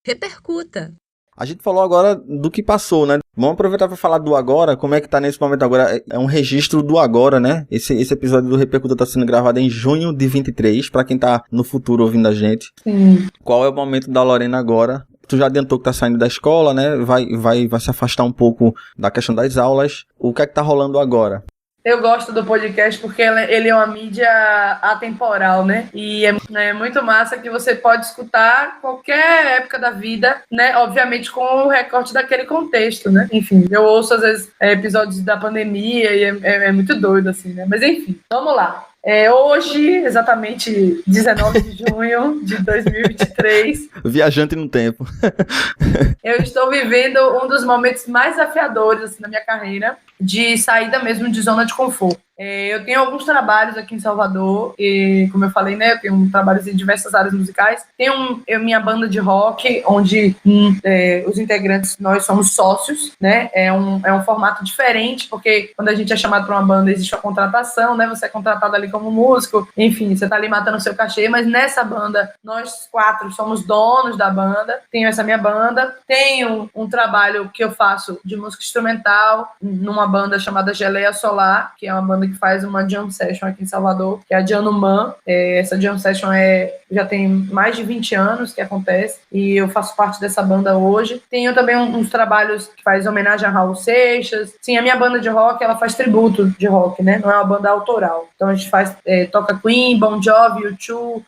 Repercuta. A gente falou agora do que passou, né? Vamos aproveitar para falar do agora, como é que tá nesse momento agora. É um registro do agora, né? Esse episódio do Repercuta tá sendo gravado em junho de 23, para quem tá no futuro ouvindo a gente. Sim. Qual é o momento da Lorena agora? Tu já adiantou que tá saindo da escola, né? Vai se afastar um pouco da questão das aulas. O que é que tá rolando agora? Eu gosto do podcast porque ele é uma mídia atemporal, né? E é muito massa que você pode escutar qualquer época da vida, né? Obviamente com o recorte daquele contexto, né? Enfim, eu ouço às vezes episódios da pandemia e é muito doido, assim, né? Mas enfim, vamos lá. Hoje, exatamente 19 de junho de 2023. Viajante no tempo. Eu estou vivendo um dos momentos mais desafiadores assim, na minha carreira, de saída mesmo de zona de conforto. Eu tenho alguns trabalhos aqui em Salvador, e como eu falei, né, eu tenho trabalhos em diversas áreas musicais. Tenho minha banda de rock, onde os integrantes, nós somos sócios, né, é um formato diferente, porque quando a gente é chamado para uma banda, existe a contratação, né, você é contratado ali como músico, enfim, você tá ali matando o seu cachê, mas nessa banda, nós 4 somos donos da banda, tenho essa minha banda, tenho um trabalho que eu faço de música instrumental, numa banda chamada Geleia Solar, que é uma banda que faz uma jam session aqui em Salvador, que é a Januman. Essa jam session já tem mais de 20 anos que acontece, e eu faço parte dessa banda hoje. Tenho também uns trabalhos que faz homenagem a Raul Seixas. Sim, a minha banda de rock, ela faz tributo de rock, né? Não é uma banda autoral. Então a gente toca Queen, Bon Jovi, U2,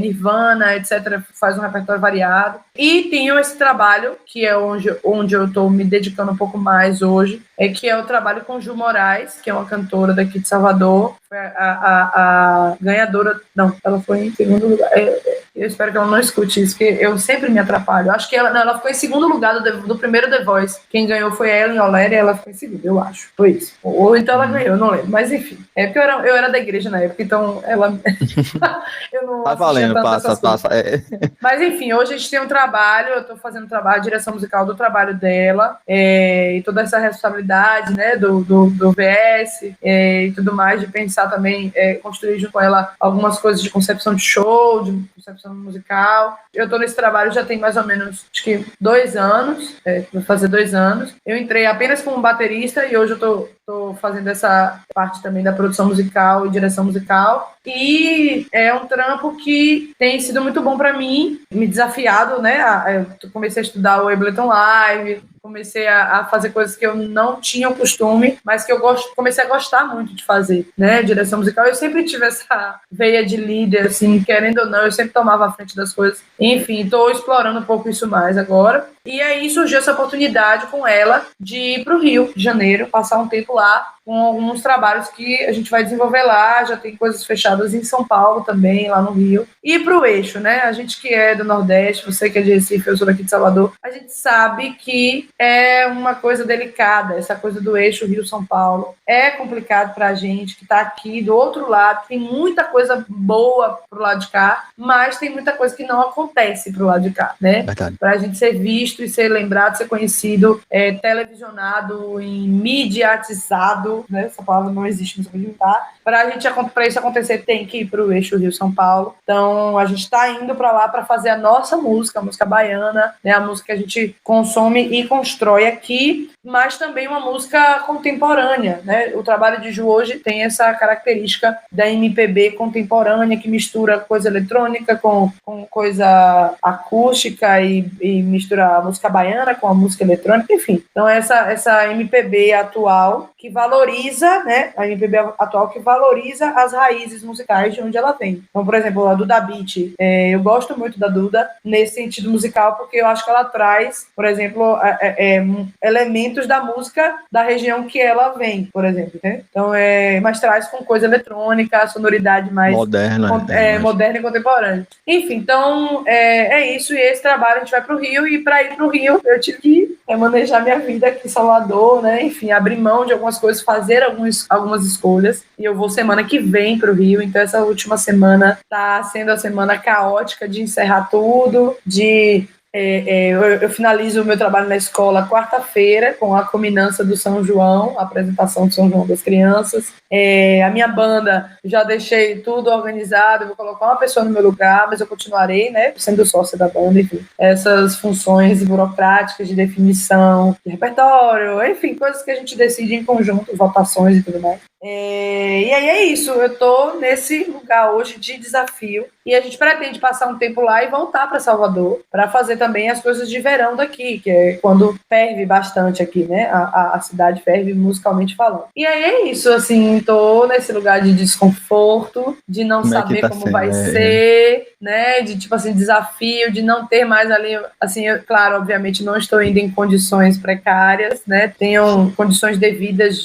Nirvana, etc. Faz um repertório variado. E tenho esse trabalho, que é onde eu estou me dedicando um pouco mais hoje, que é o trabalho com Ju Moraes, que é uma cantora daqui de Salvador. Foi a ganhadora. Não, ela foi em segundo lugar. Eu espero que ela não escute isso, porque eu sempre me atrapalho. Acho que ela ficou em segundo lugar do primeiro The Voice. Quem ganhou foi a Ellen Oléria e ela ficou em segundo, eu acho. Foi isso. Ou então ela ganhou, não lembro. Mas enfim. Porque eu era da igreja na época, então ela. Eu não tá valendo, passa. Mas enfim, hoje a gente tem um trabalho, eu tô fazendo trabalho, a direção musical do trabalho dela, e toda essa responsabilidade, né, do VS e tudo mais, de pensar também, construir junto com ela algumas coisas de concepção de show, de concepção produção musical. Eu tô nesse trabalho já tem mais ou menos, acho que 2 anos, vou fazer 2 anos. Eu entrei apenas como baterista e hoje eu tô fazendo essa parte também da produção musical e direção musical. E é um trampo que tem sido muito bom para mim, me desafiado, né? Eu comecei a estudar o Ableton Live, comecei a fazer coisas que eu não tinha o costume, mas que eu comecei a gostar muito de fazer, né? Direção musical. Eu sempre tive essa veia de líder, assim, querendo ou não, eu sempre tomava a frente das coisas. Enfim, estou explorando um pouco isso mais agora. E aí surgiu essa oportunidade com ela de ir para o Rio de Janeiro, passar um tempo lá, com alguns trabalhos que a gente vai desenvolver lá, já tem coisas fechadas em São Paulo também, lá no Rio. E para o eixo, né? A gente que é do Nordeste, você que é de Recife, eu sou daqui de Salvador, a gente sabe que é uma coisa delicada, essa coisa do eixo Rio-São Paulo. É complicado para a gente que está aqui do outro lado, tem muita coisa boa pro lado de cá, mas tem muita coisa que não acontece pro lado de cá, né? Para a gente ser visto e ser lembrado, ser conhecido, televisionado, mediatizado, né? Essa palavra não existe, não sei como inventar. Para isso acontecer, tem que ir para o eixo Rio-São Paulo. Então, a gente está indo para lá para fazer a nossa música, a música baiana, né? A música que a gente consome e constrói aqui, mas também uma música contemporânea, né? O trabalho de Ju hoje tem essa característica da MPB contemporânea, que mistura coisa eletrônica com coisa acústica e mistura a música baiana com a música eletrônica, enfim. Então, essa MPB atual que valoriza, né? A MPB atual que valoriza as raízes musicais de onde ela vem. Então, por exemplo, a Duda Beat. Eu gosto muito da Duda nesse sentido musical, porque eu acho que ela traz, por exemplo, elementos da música da região que ela vem, por exemplo. Né? Então, mas traz com coisa eletrônica, sonoridade mais moderna, moderna e contemporânea. Enfim, então é isso. E esse trabalho a gente vai para o Rio, e para ir para o Rio eu tive que manejar minha vida aqui em Salvador, né? Enfim, abrir mão de algumas coisas, fazer algumas escolhas. E eu vou semana que vem para o Rio, então essa última semana está sendo a semana caótica de encerrar tudo, eu finalizo o meu trabalho na escola quarta-feira com a culminância do São João, a apresentação do São João das crianças. A minha banda, já deixei tudo organizado, eu vou colocar uma pessoa no meu lugar, mas eu continuarei, né, sendo sócia da banda, enfim. Essas funções burocráticas de definição de repertório, enfim, coisas que a gente decide em conjunto, votações e tudo mais. E aí é isso, eu estou nesse lugar hoje de desafio, e a gente pretende passar um tempo lá e voltar para Salvador para fazer também as coisas de verão daqui, que é quando ferve bastante aqui, né? A cidade ferve musicalmente falando. E aí é isso, assim, tô nesse lugar de desconforto, de não saber como vai ser, né? De, tipo assim, desafio, de não ter mais ali, assim, claro, obviamente não estou indo em condições precárias, né? Tenho condições devidas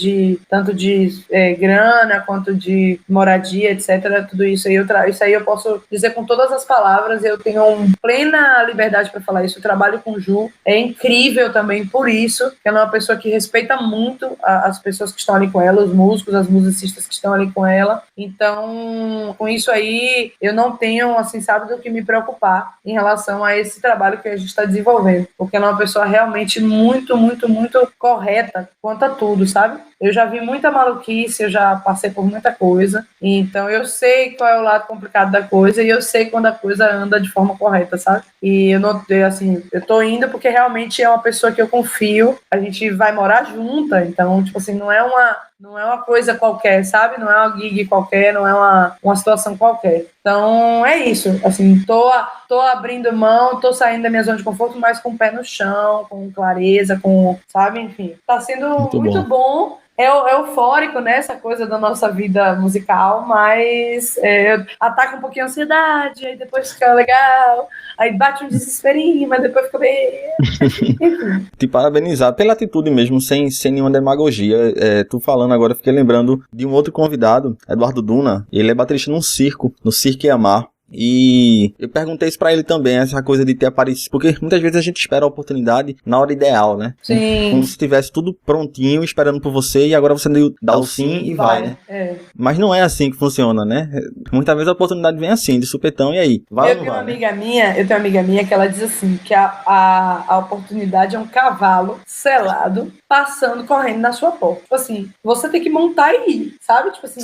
tanto de grana, quanto de moradia, etc. Tudo isso aí, isso aí eu posso dizer com todas as palavras, eu tenho plena liberdade para falar isso. Eu trabalho com Ju, é incrível também por isso, que ela é uma pessoa que respeita muito as pessoas que estão ali com ela, os músicos, as musicistas que estão ali com ela. Então, com isso aí, eu não tenho, assim, sabe, do que me preocupar em relação a esse trabalho que a gente está desenvolvendo, porque ela é uma pessoa realmente muito, muito, muito correta quanto a tudo, sabe? Eu já vi muita maluquice, eu já passei por muita coisa, então eu sei qual é o lado complicado da coisa e eu sei quando a coisa anda de forma correta, sabe? E eu tô indo porque realmente é uma pessoa que eu confio, a gente vai morar junta, então, tipo assim, não é uma coisa qualquer, sabe? Não é uma gig qualquer, não é uma situação qualquer. Então, é isso. Assim, tô abrindo mão, tô saindo da minha zona de conforto, mas com o pé no chão, com clareza, sabe? Enfim, tá sendo muito bom. É eufórico, né, essa coisa da nossa vida musical, mas ataca um pouquinho a ansiedade, aí depois fica legal, aí bate um desesperinho, mas depois fica bem... Te parabenizar pela atitude mesmo, sem nenhuma demagogia. Tu falando agora, fiquei lembrando de um outro convidado, Eduardo Duna. Ele é baterista no Cirque Iamar. E eu perguntei isso pra ele também, essa coisa de ter aparecido, porque muitas vezes a gente espera a oportunidade na hora ideal, né? Sim. Como se tivesse tudo prontinho, esperando por você, e agora você dá o sim e vai, né? Mas não é assim que funciona, né? Muitas vezes a oportunidade vem assim, de supetão, e aí? Vai ou não vai? Eu tenho uma amiga minha que ela diz assim, que a oportunidade é um cavalo selado, passando, correndo na sua porta. Tipo assim, você tem que montar e ir, sabe? Tipo assim,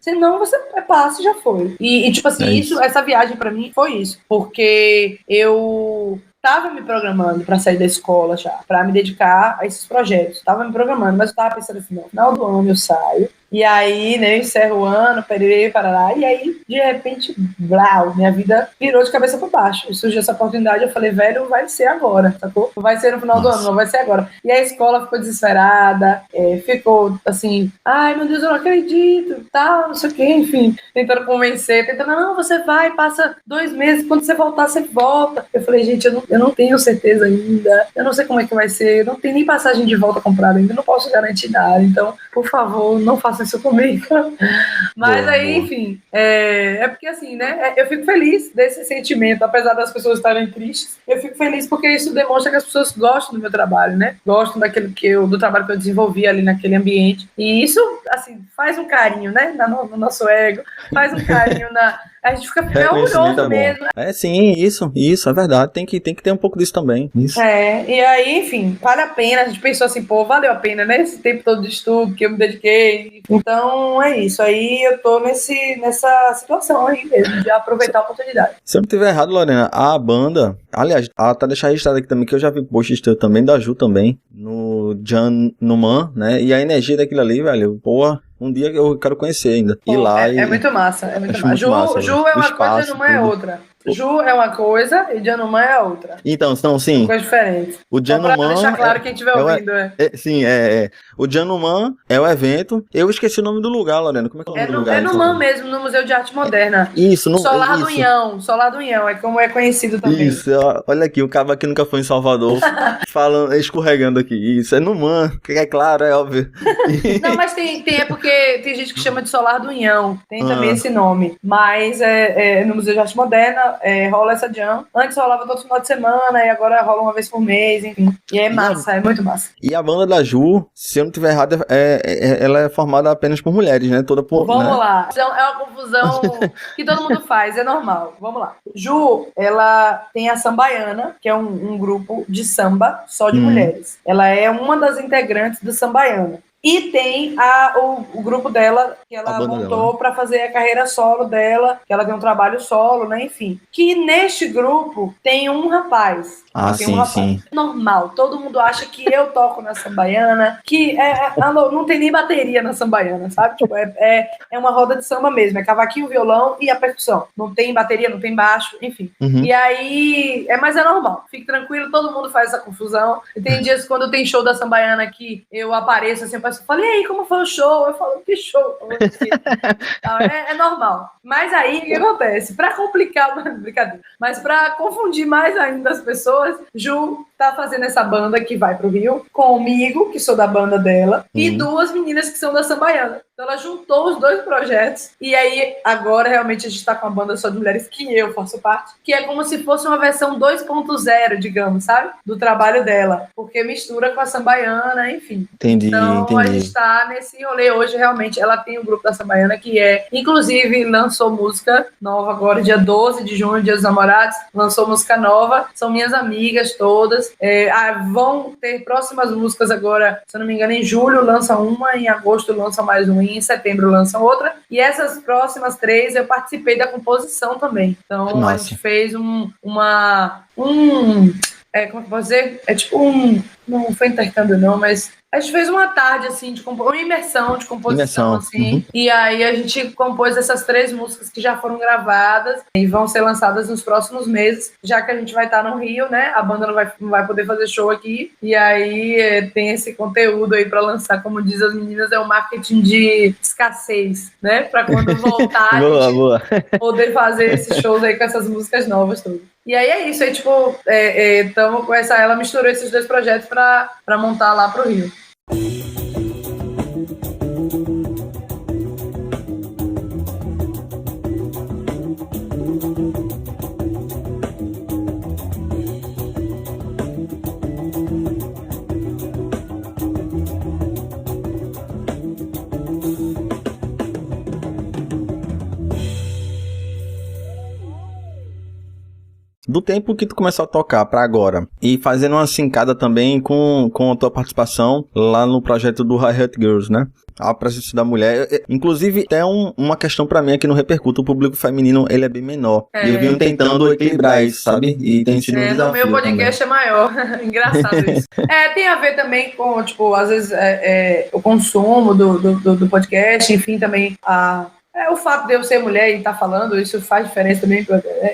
senão você passa e já foi. E tipo assim, essa essa viagem para mim foi isso, porque eu estava me programando para sair da escola já, para me dedicar a esses projetos. Estava me programando, mas eu estava pensando assim, no final do ano eu saio, e aí, né, eu encerro o ano, pererei, parará, e aí, de repente, blau, minha vida virou de cabeça para baixo. E surgiu essa oportunidade, eu falei, velho, vai ser agora, sacou? Não vai ser no final do ano, não vai ser agora. E a escola ficou desesperada, ficou assim, ai, meu Deus, eu não acredito, tal, não sei o quê, enfim, tentando convencer, não, você vai, passa 2 meses, quando você voltar, você volta. Eu falei, gente, eu não tenho certeza ainda, eu não sei como é que vai ser, não tem nem passagem de volta comprada ainda, não posso garantir nada, então, por favor, não faça isso comigo. Mas boa, aí, boa. Enfim, é porque assim, né, eu fico feliz desse sentimento, apesar das pessoas estarem tristes, eu fico feliz porque isso demonstra que as pessoas gostam do meu trabalho, né, gostam do trabalho que eu desenvolvi ali naquele ambiente, e isso, assim, faz um carinho, né, no nosso ego, faz um carinho a gente fica orgulhoso mesmo. Sim, isso, é verdade. Tem que ter um pouco disso também. Isso. E aí, enfim, vale a pena. A gente pensou assim, pô, valeu a pena, né? Esse tempo todo de estudo que eu me dediquei. Então, é isso. Aí eu tô nessa situação aí mesmo, de aproveitar a oportunidade. Se eu não estiver errado, Lorena, a banda, aliás, tá deixando registrado aqui também, que eu já vi post teu também, da Ju também, no Jan Numan, né? E a energia daquilo ali, velho, pô. Um dia eu quero conhecer ainda. Ir lá é muito massa. É muito massa. Ju é uma coisa, Janumã é outra. Ju é uma coisa e Janumã é outra. Então, sim. Coisa diferente. O Janumã. Pra deixar claro quem estiver ouvindo. Sim. O Janumã é o evento. Eu esqueci o nome do lugar, Lorena. Como é que é o nome do lugar? É no MAN mesmo, no Museu de Arte Moderna. Isso, no Solar do Inhão. Solar do Inhão, é como é conhecido também. Isso, olha aqui, o cabo aqui nunca foi em Salvador. falando, escorregando aqui. Isso, é no MAN, que é claro, é óbvio. Não, mas é porque tem gente que chama de Solar do Inhão. Tem também esse nome. Mas no Museu de Arte Moderna rola essa jam. Antes rolava todo final de semana e agora rola uma vez por mês, enfim. E é massa, é muito massa. E a banda da Ju, se eu não estiver errado, ela é formada apenas por mulheres, né? Vamos lá. É uma confusão que todo mundo faz, é normal. Vamos lá. Ju, ela tem a Sambaiana, que é um grupo de samba só de mulheres. Ela é uma das integrantes do Sambaiana. E tem o grupo dela, que ela montou para fazer a carreira solo dela, que ela tem um trabalho solo, né? Enfim. Que neste grupo tem um rapaz. Sim. Normal. Todo mundo acha que eu toco na Sambaiana, que não tem nem bateria na Sambaiana, sabe? Tipo, é uma roda de samba mesmo. É cavaquinho, violão e a percussão. Não tem bateria, não tem baixo, enfim. E aí, mas é normal. Fique tranquilo, todo mundo faz essa confusão. E tem dias quando tem show da Sambaiana que eu apareço assim, eu falo, e aí, como foi o show? Eu falo, que show? É normal. Mas aí, o que acontece? Pra complicar, brincadeira, mas pra confundir mais ainda as pessoas, Ju tá fazendo essa banda que vai pro Rio, comigo, que sou da banda dela, e 2 meninas que são da Sambaiana. Então ela juntou os 2 projetos, e aí agora realmente a gente tá com uma banda só de mulheres, que eu faço parte, que é como se fosse uma versão 2.0, digamos, sabe? Do trabalho dela, porque mistura com a Sambaiana, enfim. Entendi. A gente tá nesse rolê hoje, realmente. Ela tem um grupo da Sambaiana que inclusive, lançou música nova agora, dia 12 de junho, Dia dos Namorados, lançou música nova, são minhas amigas todas. Vão ter próximas músicas agora, se eu não me engano, em julho lança uma, em agosto lança mais uma, em setembro lança outra, e essas próximas 3 eu participei da composição também. Então, a gente fez como é que eu posso dizer? É tipo não foi intercâmbio não, mas a gente fez uma tarde, assim, uma imersão de composição, assim, e aí a gente compôs essas 3 músicas que já foram gravadas e vão ser lançadas nos próximos meses, já que a gente vai estar no Rio, né, a banda não vai poder fazer show aqui, e aí tem esse conteúdo aí pra lançar, como diz as meninas, é um marketing de escassez, né, pra quando voltar a gente poder fazer esses shows aí com essas músicas novas todas. E aí é isso, aí tipo, tamo com ela misturou esses 2 projetos pra montar lá pro Rio. do tempo que tu começou a tocar pra agora, e fazendo uma sincada também com a tua participação lá no projeto do Hi Hat Girls, né? A presença da mulher. Inclusive, tem uma questão pra mim aqui no Repercuta. O público feminino, ele é bem menor. E eu venho tentando equilibrar isso, sabe? E tem sido um desafio. No meu podcast também. É maior. Engraçado isso. Tem a ver também com, tipo, às vezes, o consumo do podcast. Enfim, também o fato de eu ser mulher e estar falando, isso faz diferença também,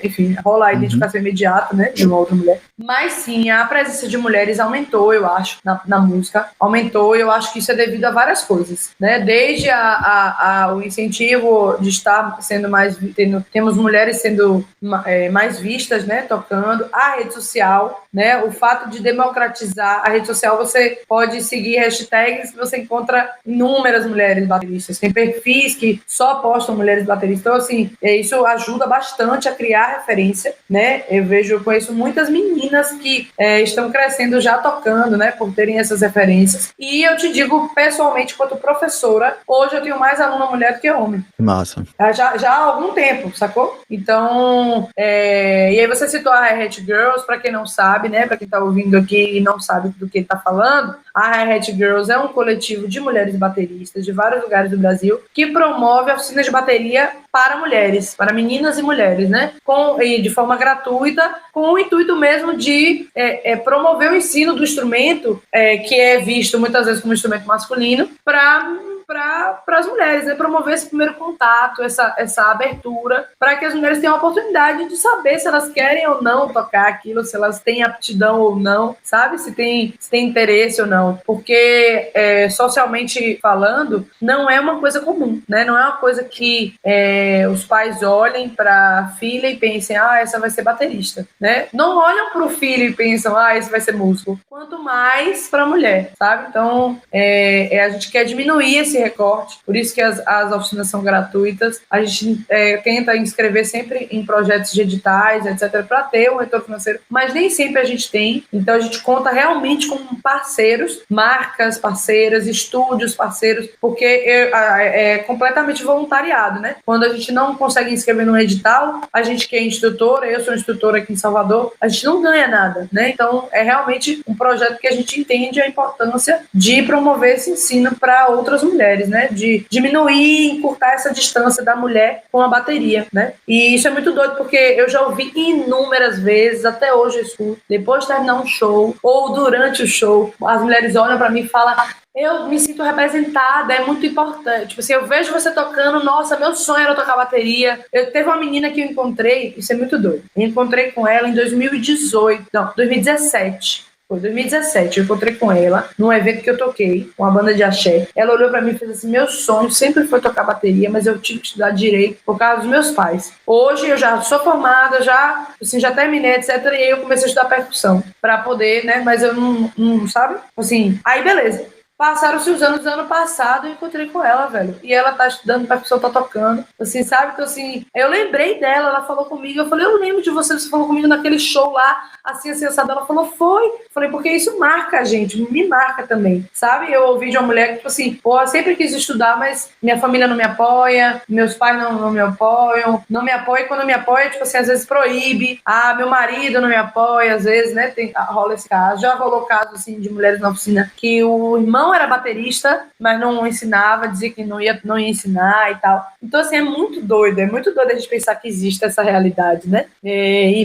enfim, rola a identificação imediata, né, de uma outra mulher. Mas sim, a presença de mulheres aumentou, eu acho, na música, aumentou, e eu acho que isso é devido a várias coisas, né, desde o incentivo de estar sendo mais, temos mulheres sendo mais vistas, né, tocando, a rede social, né, o fato de democratizar a rede social, você pode seguir hashtags que você encontra inúmeras mulheres bateristas, tem perfis que só postam mulheres bateristas, então assim, isso ajuda bastante a criar referência, né, eu conheço muitas meninas que estão crescendo já tocando, né, por terem essas referências, e eu te digo pessoalmente, quanto professora, hoje eu tenho mais aluna mulher do que homem. Massa. Já há algum tempo, sacou? Então, e aí você citou a Hi Hat Girls, pra quem não sabe, né, pra quem tá ouvindo aqui e não sabe do que ele tá falando, a Hi Hat Girls é um coletivo de mulheres bateristas de vários lugares do Brasil que promove oficinas de bateria para mulheres, para meninas e mulheres, né? E de forma gratuita, com o intuito mesmo de promover o ensino do instrumento, que é visto muitas vezes como instrumento masculino, para as mulheres, né? Promover esse primeiro contato, essa abertura, para que as mulheres tenham a oportunidade de saber se elas querem ou não tocar aquilo, se elas têm aptidão ou não, sabe? Se tem interesse ou não. Porque, socialmente falando, não é uma coisa comum, né? Não é uma coisa que os pais olhem para a filha e pensem, essa vai ser baterista, né? Não olham para o filho e pensam, esse vai ser músico. Quanto mais para a mulher, sabe? Então, a gente quer diminuir esse recorte, por isso que as oficinas são gratuitas. A gente tenta inscrever sempre em projetos de editais, etc., para ter um retorno financeiro, mas nem sempre a gente tem, então a gente conta realmente com parceiros, marcas parceiras, estúdios parceiros, porque é completamente voluntariado, né? Quando a gente não consegue inscrever no edital, a gente que é instrutora, eu sou instrutora aqui em Salvador, a gente não ganha nada, né? Então é realmente um projeto que a gente entende a importância de promover esse ensino para outras mulheres, né? De diminuir e encurtar essa distância da mulher com a bateria, né? E isso é muito doido, porque eu já ouvi inúmeras vezes, até hoje eu escuto, depois de terminar um show, ou durante o show, as mulheres olham para mim e falam, eu me sinto representada, é muito importante. Tipo assim, eu vejo você tocando, nossa, meu sonho era tocar bateria. Teve uma menina que eu encontrei, isso é muito doido, eu encontrei com ela em 2017. Foi 2017, eu encontrei com ela num evento que eu toquei, com uma banda de axé. Ela olhou pra mim e fez assim, meu sonho sempre foi tocar bateria, mas eu tive que estudar direito por causa dos meus pais. Hoje eu já sou formada, já terminei, etc. E aí eu comecei a estudar percussão pra poder, né, mas eu não sabe? Assim, aí beleza. Passaram-se os anos, ano passado, eu encontrei com ela, velho. E ela tá estudando percussão, tá tocando. Assim, sabe? Então, assim, eu lembrei dela, ela falou comigo. Eu falei, eu lembro de você falou comigo naquele show lá, assim, assado. Ela falou, foi. Falei, porque isso marca a gente, me marca também, sabe? Eu ouvi de uma mulher que, tipo assim, eu sempre quis estudar, mas minha família não me apoia, meus pais não me apoiam, não me apoia. E quando me apoia, tipo assim, às vezes proíbe. Meu marido não me apoia, às vezes, né? Rola esse caso. Já rolou caso, assim, de mulheres na oficina que o irmão era baterista, mas não ensinava, dizia que não ia ensinar e tal. Então, assim, é muito doido a gente pensar que existe essa realidade, né?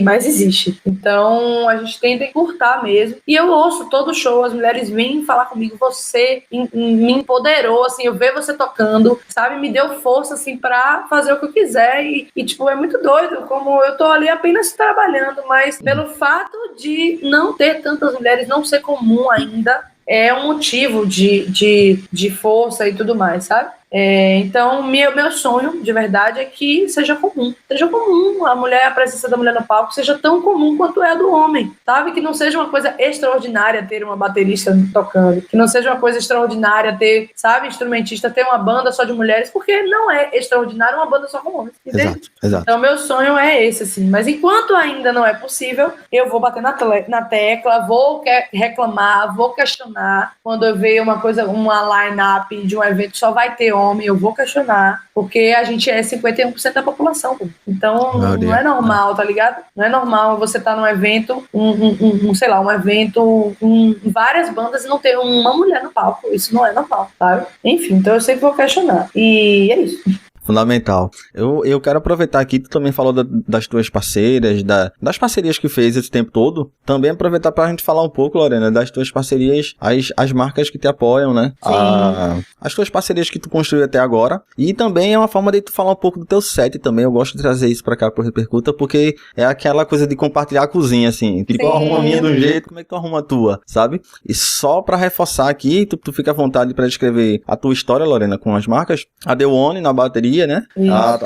Mas existe. Então, a gente tenta encurtar mesmo. E eu ouço todo show, as mulheres vêm falar comigo, você me empoderou, assim, eu ver você tocando, sabe? Me deu força, assim, pra fazer o que eu quiser. E tipo, é muito doido, como eu tô ali apenas trabalhando, mas pelo fato de não ter tantas mulheres, não ser comum ainda, é um motivo de força e tudo mais, sabe? Então, meu sonho, de verdade, é que seja comum. Seja comum a presença da mulher no palco seja tão comum quanto é a do homem, sabe? Que não seja uma coisa extraordinária ter uma baterista tocando, que não seja uma coisa extraordinária ter, sabe, instrumentista, ter uma banda só de mulheres, porque não é extraordinário uma banda só com homens, entende? Exato. Então, meu sonho é esse, assim. Mas enquanto ainda não é possível, eu vou bater na tecla, vou reclamar, vou questionar. Quando eu ver uma line-up de um evento, só vai ter homem, eu vou questionar, porque a gente é 51% da população. Então, não é normal, tá ligado? Não é normal você estar num evento, sei lá, um evento com várias bandas e não ter uma mulher no palco. Isso não é normal, sabe? Enfim, então eu sempre vou questionar. E é isso. Fundamental. Eu quero aproveitar aqui, tu também falou das tuas parceiras, das parcerias que fez esse tempo todo, também aproveitar pra gente falar um pouco, Lorena, das tuas parcerias, as marcas que te apoiam, né? As tuas parcerias que tu construiu até agora, e também é uma forma de tu falar um pouco do teu set também, eu gosto de trazer isso pra cá pro Repercuta, porque é aquela coisa de compartilhar a cozinha, assim, tipo, eu arrumo a minha de um jeito, como é que tu arruma a tua, sabe? E só pra reforçar aqui, tu fica à vontade pra descrever a tua história, Lorena, com as marcas, a The One na bateria, né?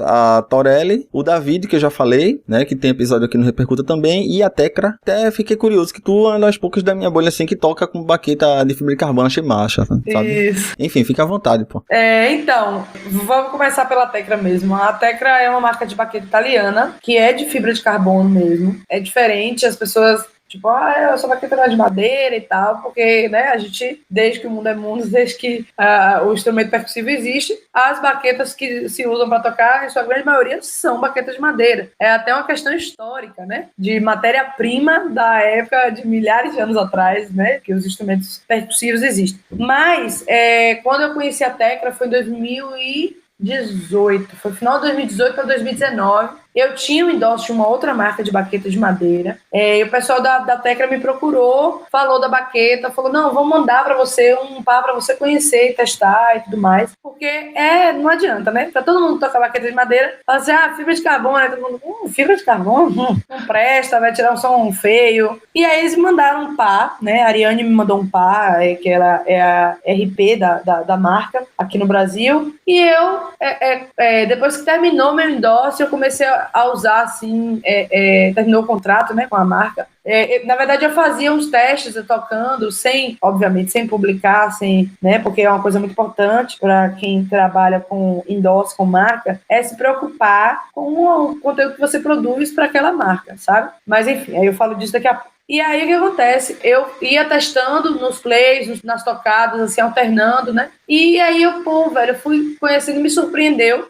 A Torelli, o David, que eu já falei, né? Que tem episódio aqui no Repercuta também, e a Tecra. Até fiquei curioso que tu é uma das poucas da minha bolha, assim, que toca com baqueta de fibra de carbono, achei marcha, sabe? Isso. Enfim, fica à vontade, pô. Então, vamos começar pela Tecra mesmo. A Tecra é uma marca de baqueta italiana, que é de fibra de carbono mesmo. É diferente, as pessoas... Tipo, eu sou baqueta de madeira e tal, porque, né, a gente, desde que o mundo é mundo, desde que o instrumento percussivo existe, as baquetas que se usam para tocar, em sua grande maioria, são baquetas de madeira. É até uma questão histórica, né, de matéria-prima da época de milhares de anos atrás, né, que os instrumentos percussivos existem. Mas, quando eu conheci a Tecra, foi em 2018, foi final de 2018 para 2019. Eu tinha um endosso de uma outra marca de baqueta de madeira. E o pessoal da Tecra me procurou, falou da baqueta, falou, não, vamos mandar para você um par para você conhecer e testar e tudo mais. Porque não adianta, né? Pra todo mundo tocar baqueta de madeira, fala assim, fibra de carbono, né? Todo mundo, fibra de carbono? Não presta, vai tirar um som feio. E aí eles me mandaram um par, né? A Ariane me mandou um par, que ela é a RP da marca aqui no Brasil. E eu, depois que terminou meu endosso, eu comecei a usar, assim, terminou o contrato, né, com a marca. Na verdade, eu fazia uns testes tocando, obviamente, sem publicar, né, porque é uma coisa muito importante para quem trabalha com endosso, com marca, é se preocupar com o conteúdo que você produz para aquela marca, sabe? Mas, enfim, aí eu falo disso daqui a pouco. E aí, o que acontece? Eu ia testando nos plays, nas tocadas, assim, alternando, né? E aí eu fui conhecendo, me surpreendeu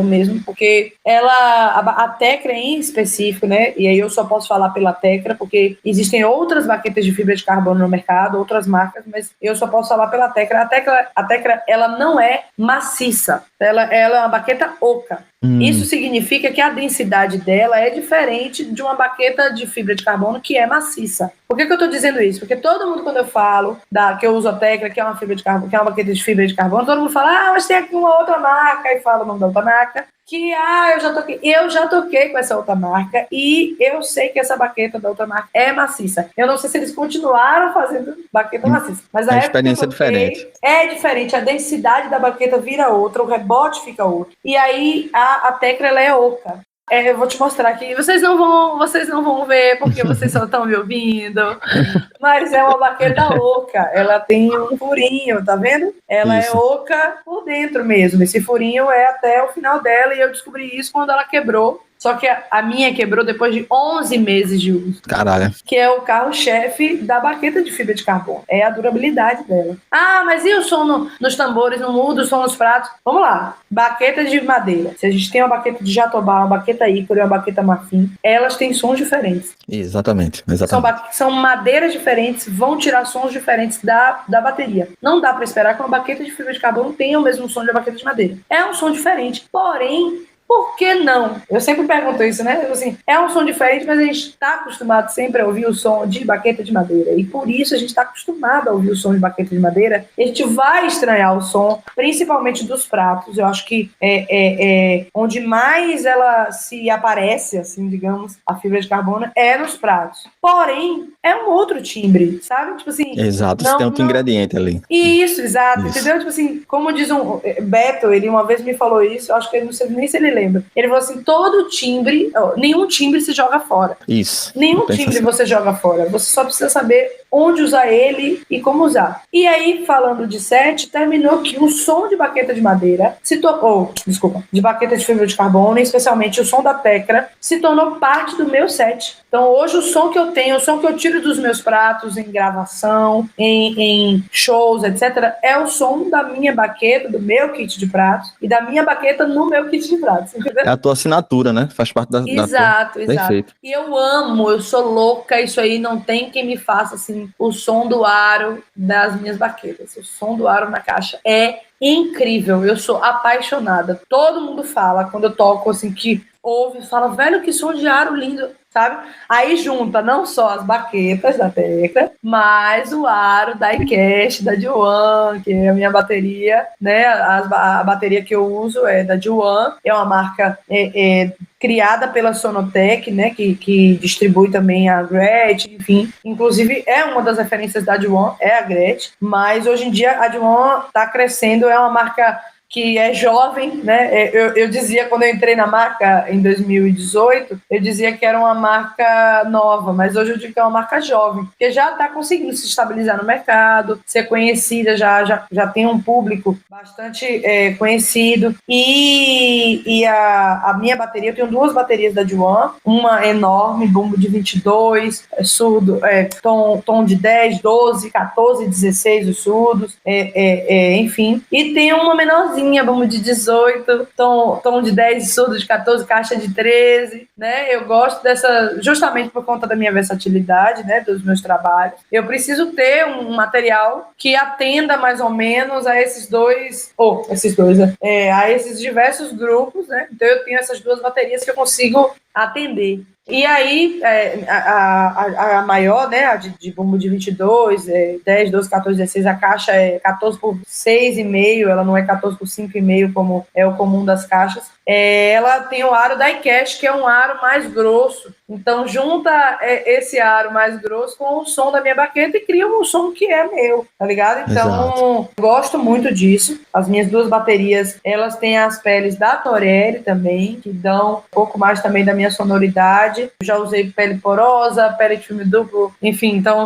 mesmo, porque a Tecra em específico, né? E aí eu só posso falar pela Tecra, porque existem outras baquetas de fibra de carbono no mercado, outras marcas, mas eu só posso falar pela Tecra. A Tecra, ela não é maciça, ela é uma baqueta oca. Isso significa que a densidade dela é diferente de uma baqueta de fibra de carbono que é maciça. Por que eu estou dizendo isso? Porque todo mundo, quando eu falo que eu uso a Tecra, que é uma fibra de carbono, que é uma baqueta de fibra de carbono, todo mundo fala, mas tem aqui uma outra marca, e fala o nome da outra marca, que eu já toquei com essa outra marca e eu sei que essa baqueta da outra marca é maciça. Eu não sei se eles continuaram fazendo baqueta maciça, mas a experiência é diferente. É diferente, a densidade da baqueta vira outra, o rebote fica outro. E aí a Tecra, ela é oca. Eu vou te mostrar aqui. Vocês não vão ver porque vocês só estão me ouvindo. Mas é uma baqueta oca. Ela tem um furinho, tá vendo? Ela é oca por dentro mesmo. Esse furinho é até o final dela e eu descobri isso quando ela quebrou. Só que a minha quebrou depois de 11 meses de uso. Caralho. Que é o carro-chefe da baqueta de fibra de carbono. É a durabilidade dela. Mas e o som nos tambores? Não muda o som nos pratos? Vamos lá. Baqueta de madeira. Se a gente tem uma baqueta de jatobá, uma baqueta ícoro e uma baqueta marfim, elas têm sons diferentes. Exatamente. São madeiras diferentes, vão tirar sons diferentes da bateria. Não dá para esperar que uma baqueta de fibra de carbono tenha o mesmo som de uma baqueta de madeira. É um som diferente. Porém, por que não? Eu sempre pergunto isso, né? Assim, é um som diferente, mas a gente está acostumado sempre a ouvir o som de baqueta de madeira. E por isso a gente está acostumado a ouvir o som de baqueta de madeira. A gente vai estranhar o som, principalmente dos pratos. Eu acho que onde mais ela se aparece, assim, digamos, a fibra de carbono, é nos pratos. Porém, é um outro timbre, sabe? Tipo assim... Exato, tem outro ingrediente ali. Isso, exato, entendeu? Tipo assim, como diz Beto, ele uma vez me falou isso, eu acho que ele não sei nem se ele lembra. Ele falou assim, todo timbre, nenhum timbre se joga fora. Isso. Nenhum timbre você joga fora. Você só precisa saber onde usar ele e como usar. E aí, falando de set, terminou que o som de baqueta de madeira de baqueta de fibra de carbono, especialmente o som da tecra, se tornou parte do meu set. Então, hoje, o som que eu tenho, o som que eu tiro dos meus pratos em gravação, em shows, etc., é o som da minha baqueta, do meu kit de pratos, e da minha baqueta no meu kit de pratos. Entendeu? É a tua assinatura, né? Faz parte da Exato, tua... exato. Perfeito. E eu amo, eu sou louca, isso aí não tem quem me faça, assim, o som do aro das minhas baquetas. O som do aro na caixa é incrível, eu sou apaixonada. Todo mundo fala, quando eu toco, assim, que ouve, fala, velho, que som de aro lindo, sabe? Aí junta não só as baquetas da tecla, mas o aro da iCash, da D1, que é a minha bateria, né? A bateria que eu uso é da D1, é uma marca criada pela Sonotec, né? Que distribui também a Gretsch, enfim. Inclusive, é uma das referências da D1, é a Gretsch, mas hoje em dia a D1 está crescendo, é uma marca que é jovem, né? Eu dizia, quando eu entrei na marca em 2018, eu dizia que era uma marca nova, mas hoje eu digo que é uma marca jovem, porque já está conseguindo se estabilizar no mercado, ser conhecida, já tem um público bastante conhecido. E a minha bateria, eu tenho 2 baterias da D1, uma enorme, bumbo de 22, surdo, tom de 10, 12, 14, 16 os surdos, enfim. E tem uma menorzinha, bumbo de 18, tom de 10, surdo de 14, caixa de 13, né? Eu gosto dessa, justamente por conta da minha versatilidade, né? Dos meus trabalhos. Eu preciso ter um material que atenda mais ou menos a esses a esses diversos grupos, né? Então eu tenho essas 2 baterias que eu consigo atender. E aí, a maior, né, a de bumbo de 22, 10, 12, 14, 16, a caixa é 14 por 6,5, ela não é 14 por 5,5, como é o comum das caixas. Ela tem o aro da iCash, que é um aro mais grosso. Então, junta esse aro mais grosso com o som da minha baqueta e cria um som que é meu, tá ligado? Então, gosto muito disso. As minhas 2 baterias, elas têm as peles da Torelli também, que dão um pouco mais também da minha sonoridade. Eu já usei pele porosa, pele de filme duplo, enfim, então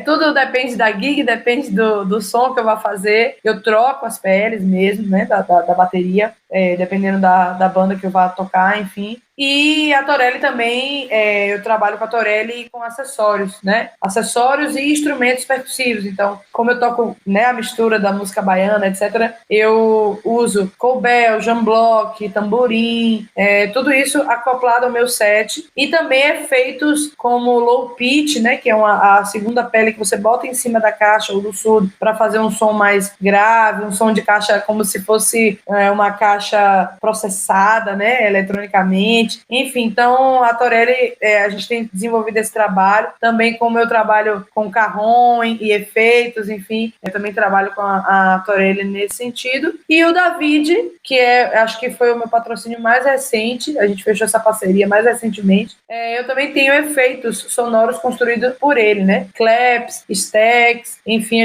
tudo depende da gig, depende do som que eu vou fazer. Eu troco as peles mesmo, né, da bateria, dependendo da banda que eu vá tocar, enfim. E a Torelli também, eu trabalho com a Torelli com acessórios, né? Acessórios e instrumentos percussivos. Então, como eu toco, né, a mistura da música baiana, etc., eu uso cowbell, jamblock, tamborim, tudo isso acoplado ao meu set. E também efeitos como low pitch, né, que é a segunda pele que você bota em cima da caixa ou do surdo para fazer um som mais grave, um som de caixa como se fosse uma caixa processada, né, eletronicamente. Enfim, então a Torelli, a gente tem desenvolvido esse trabalho, também como eu trabalho com carrom e efeitos, enfim, eu também trabalho com a Torelli nesse sentido. E o David, que acho que foi o meu patrocínio mais recente, a gente fechou essa parceria mais recentemente, eu também tenho efeitos sonoros construídos por ele, né? Claps, stacks, enfim,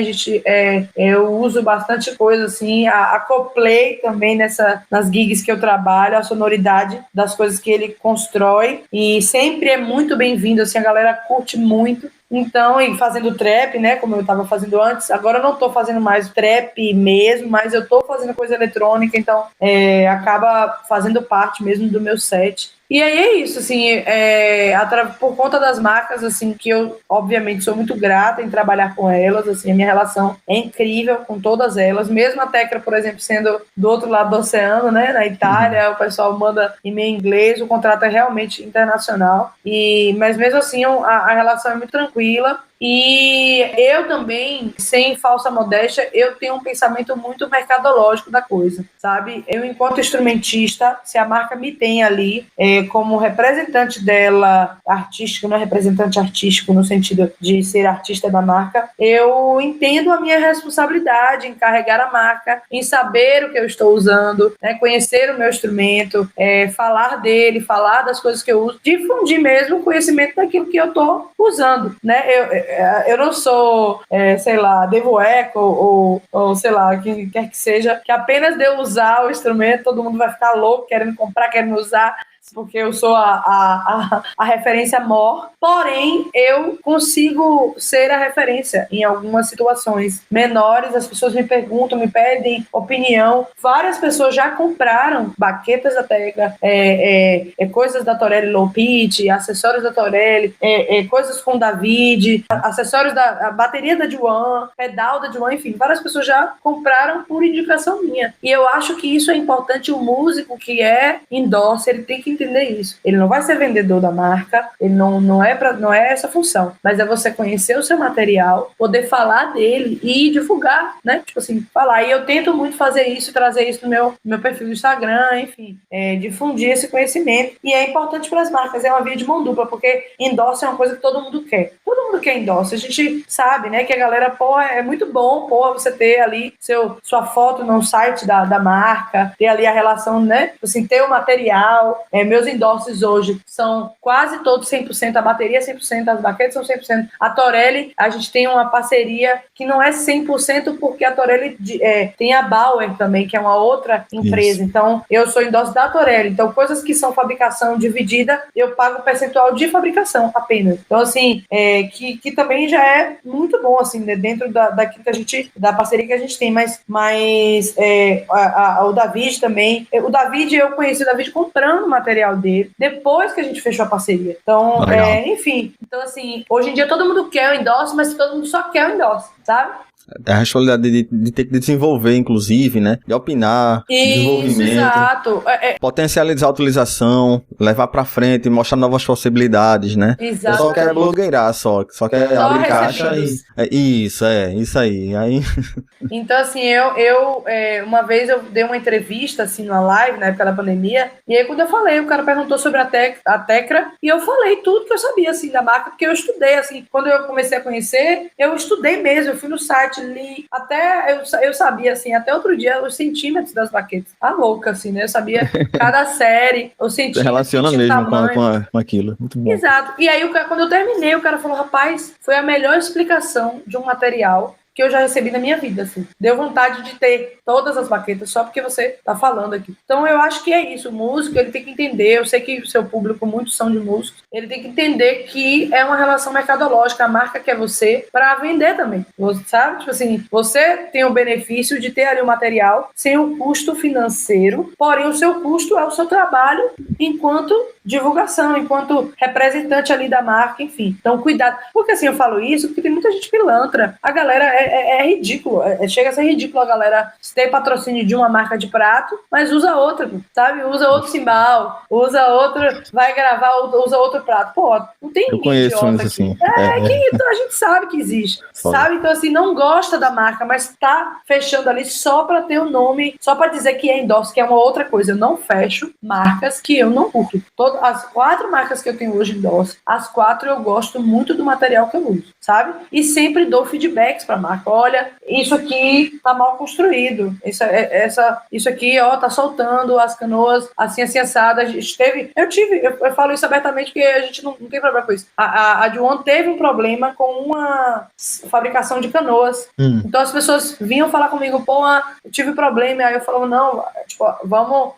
eu uso bastante coisa assim, acoplei também nas gigs que eu trabalho, a sonoridade das coisas que ele constrói, e sempre é muito bem-vindo, assim, a galera curte muito. Então, e fazendo trap, né, como eu estava fazendo antes, agora eu não estou fazendo mais trap mesmo, mas eu estou fazendo coisa eletrônica, então acaba fazendo parte mesmo do meu set. E aí é isso, assim, por conta das marcas, assim, que eu, obviamente, sou muito grata em trabalhar com elas, assim, a minha relação é incrível com todas elas, mesmo a Tecra, por exemplo, sendo do outro lado do oceano, né, na Itália, o pessoal manda e-mail em inglês, o contrato é realmente internacional, mas mesmo assim a relação é muito tranquila. E eu também, sem falsa modéstia, eu tenho um pensamento muito mercadológico da coisa, sabe? Eu, enquanto instrumentista, se a marca me tem ali como representante dela, artístico, não é representante artístico no sentido de ser artista da marca, eu entendo a minha responsabilidade em carregar a marca, em saber o que eu estou usando, né? Conhecer o meu instrumento, falar dele, falar das coisas que eu uso, difundir mesmo o conhecimento daquilo que eu estou usando, né? Eu não sou, sei lá, Devo Eco ou sei lá, quem quer que seja, que apenas de eu usar o instrumento, todo mundo vai ficar louco, querendo comprar, querendo usar. porque eu sou a referência maior, porém eu consigo ser a referência em algumas situações menores. As pessoas me perguntam, me pedem opinião. Várias pessoas já compraram baquetas da Tecla, coisas da Torelli Low Pitch, acessórios da Torelli, coisas com o David, acessórios da bateria da Juan, pedal da Juan, enfim, várias pessoas já compraram por indicação minha. E eu acho que isso é importante. O músico que é endorser, ele tem que entender isso. Ele não vai ser vendedor da marca, ele não é essa função, mas é você conhecer o seu material, poder falar dele e divulgar, né? Tipo assim, falar. E eu tento muito fazer isso, trazer isso no meu perfil do Instagram, enfim, difundir esse conhecimento. E é importante para as marcas, é uma via de mão dupla, porque endorse é uma coisa que todo mundo quer. Todo mundo quer endorse. A gente sabe, né, que a galera, é muito bom, você ter ali sua foto no site da marca, ter ali a relação, né, assim, ter o material. Meus endorses hoje são quase todos 100%, a bateria é 100%, as baquetas são 100%. A Torelli, a gente tem uma parceria que não é 100%, porque a Torelli tem a Bauer também, que é uma outra empresa. Isso. Então, eu sou endorse da Torelli. Então, coisas que são fabricação dividida, eu pago percentual de fabricação apenas. Então, assim, que também já é muito bom, assim, né, dentro da parceria que a gente tem. Mas o David também. O David, eu conheci o David comprando o material dele, depois que a gente fechou a parceria. Então, enfim. Então, assim, hoje em dia todo mundo quer o endorse, mas todo mundo só quer o endorse, sabe? A responsabilidade de ter que desenvolver, inclusive, né? De opinar, desenvolvimento. Exato. Potencializar a utilização, levar pra frente, mostrar novas possibilidades, né? Exato. Só quer blogueirar, só quer abrir caixa e... Isso aí. Então, assim, eu uma vez eu dei uma entrevista, assim, numa live, na época da pandemia, e aí quando eu falei, o cara perguntou sobre a Tecra, e eu falei tudo que eu sabia, assim, da marca, porque eu estudei, assim, quando eu comecei a conhecer, eu estudei mesmo, eu fui no site, li, até eu sabia, assim, até outro dia, os centímetros das baquetas. A louca, assim, né? Eu sabia cada série, os centímetros. Você relaciona mesmo com aquilo. Muito bom. Exato. E aí, quando eu terminei, o cara falou, rapaz, foi a melhor explicação de um material que eu já recebi na minha vida, assim. Deu vontade de ter todas as baquetas só porque você tá falando aqui. Então, eu acho que é isso. O músico, ele tem que entender, eu sei que o seu público, muitos são de músicos, ele tem que entender que é uma relação mercadológica. A marca quer você para vender também. Você sabe? Tipo assim, você tem o benefício de ter ali o material sem o custo financeiro, porém o seu custo é o seu trabalho enquanto divulgação, enquanto representante ali da marca, enfim. Então, cuidado. Porque assim, eu falo isso porque tem muita gente pilantra. A galera é ridículo. Chega a ser ridículo a galera ter patrocínio de uma marca de prato, mas usa outra, sabe? Usa outro cimbal, usa outro, vai gravar, usa outro prato. Pô, não tem ninguém idiota assim. Então a gente sabe que existe. Sabe? Então, assim, não gosta da marca, mas tá fechando ali só pra ter o nome, só pra dizer que é endorse, que é uma outra coisa. Eu não fecho marcas que eu não curto. As 4 marcas que eu tenho hoje endorse, as 4 eu gosto muito do material que eu uso, sabe? E sempre dou feedbacks pra marca. Olha, isso aqui tá mal construído. Isso aqui, ó, tá soltando as canoas assim assadas. Eu falo isso abertamente porque a gente não tem problema com isso. A Juan teve um problema com uma fabricação de canoas. Então as pessoas vinham falar comigo, pô, eu tive problema. Aí eu falava, não, tipo, vamos,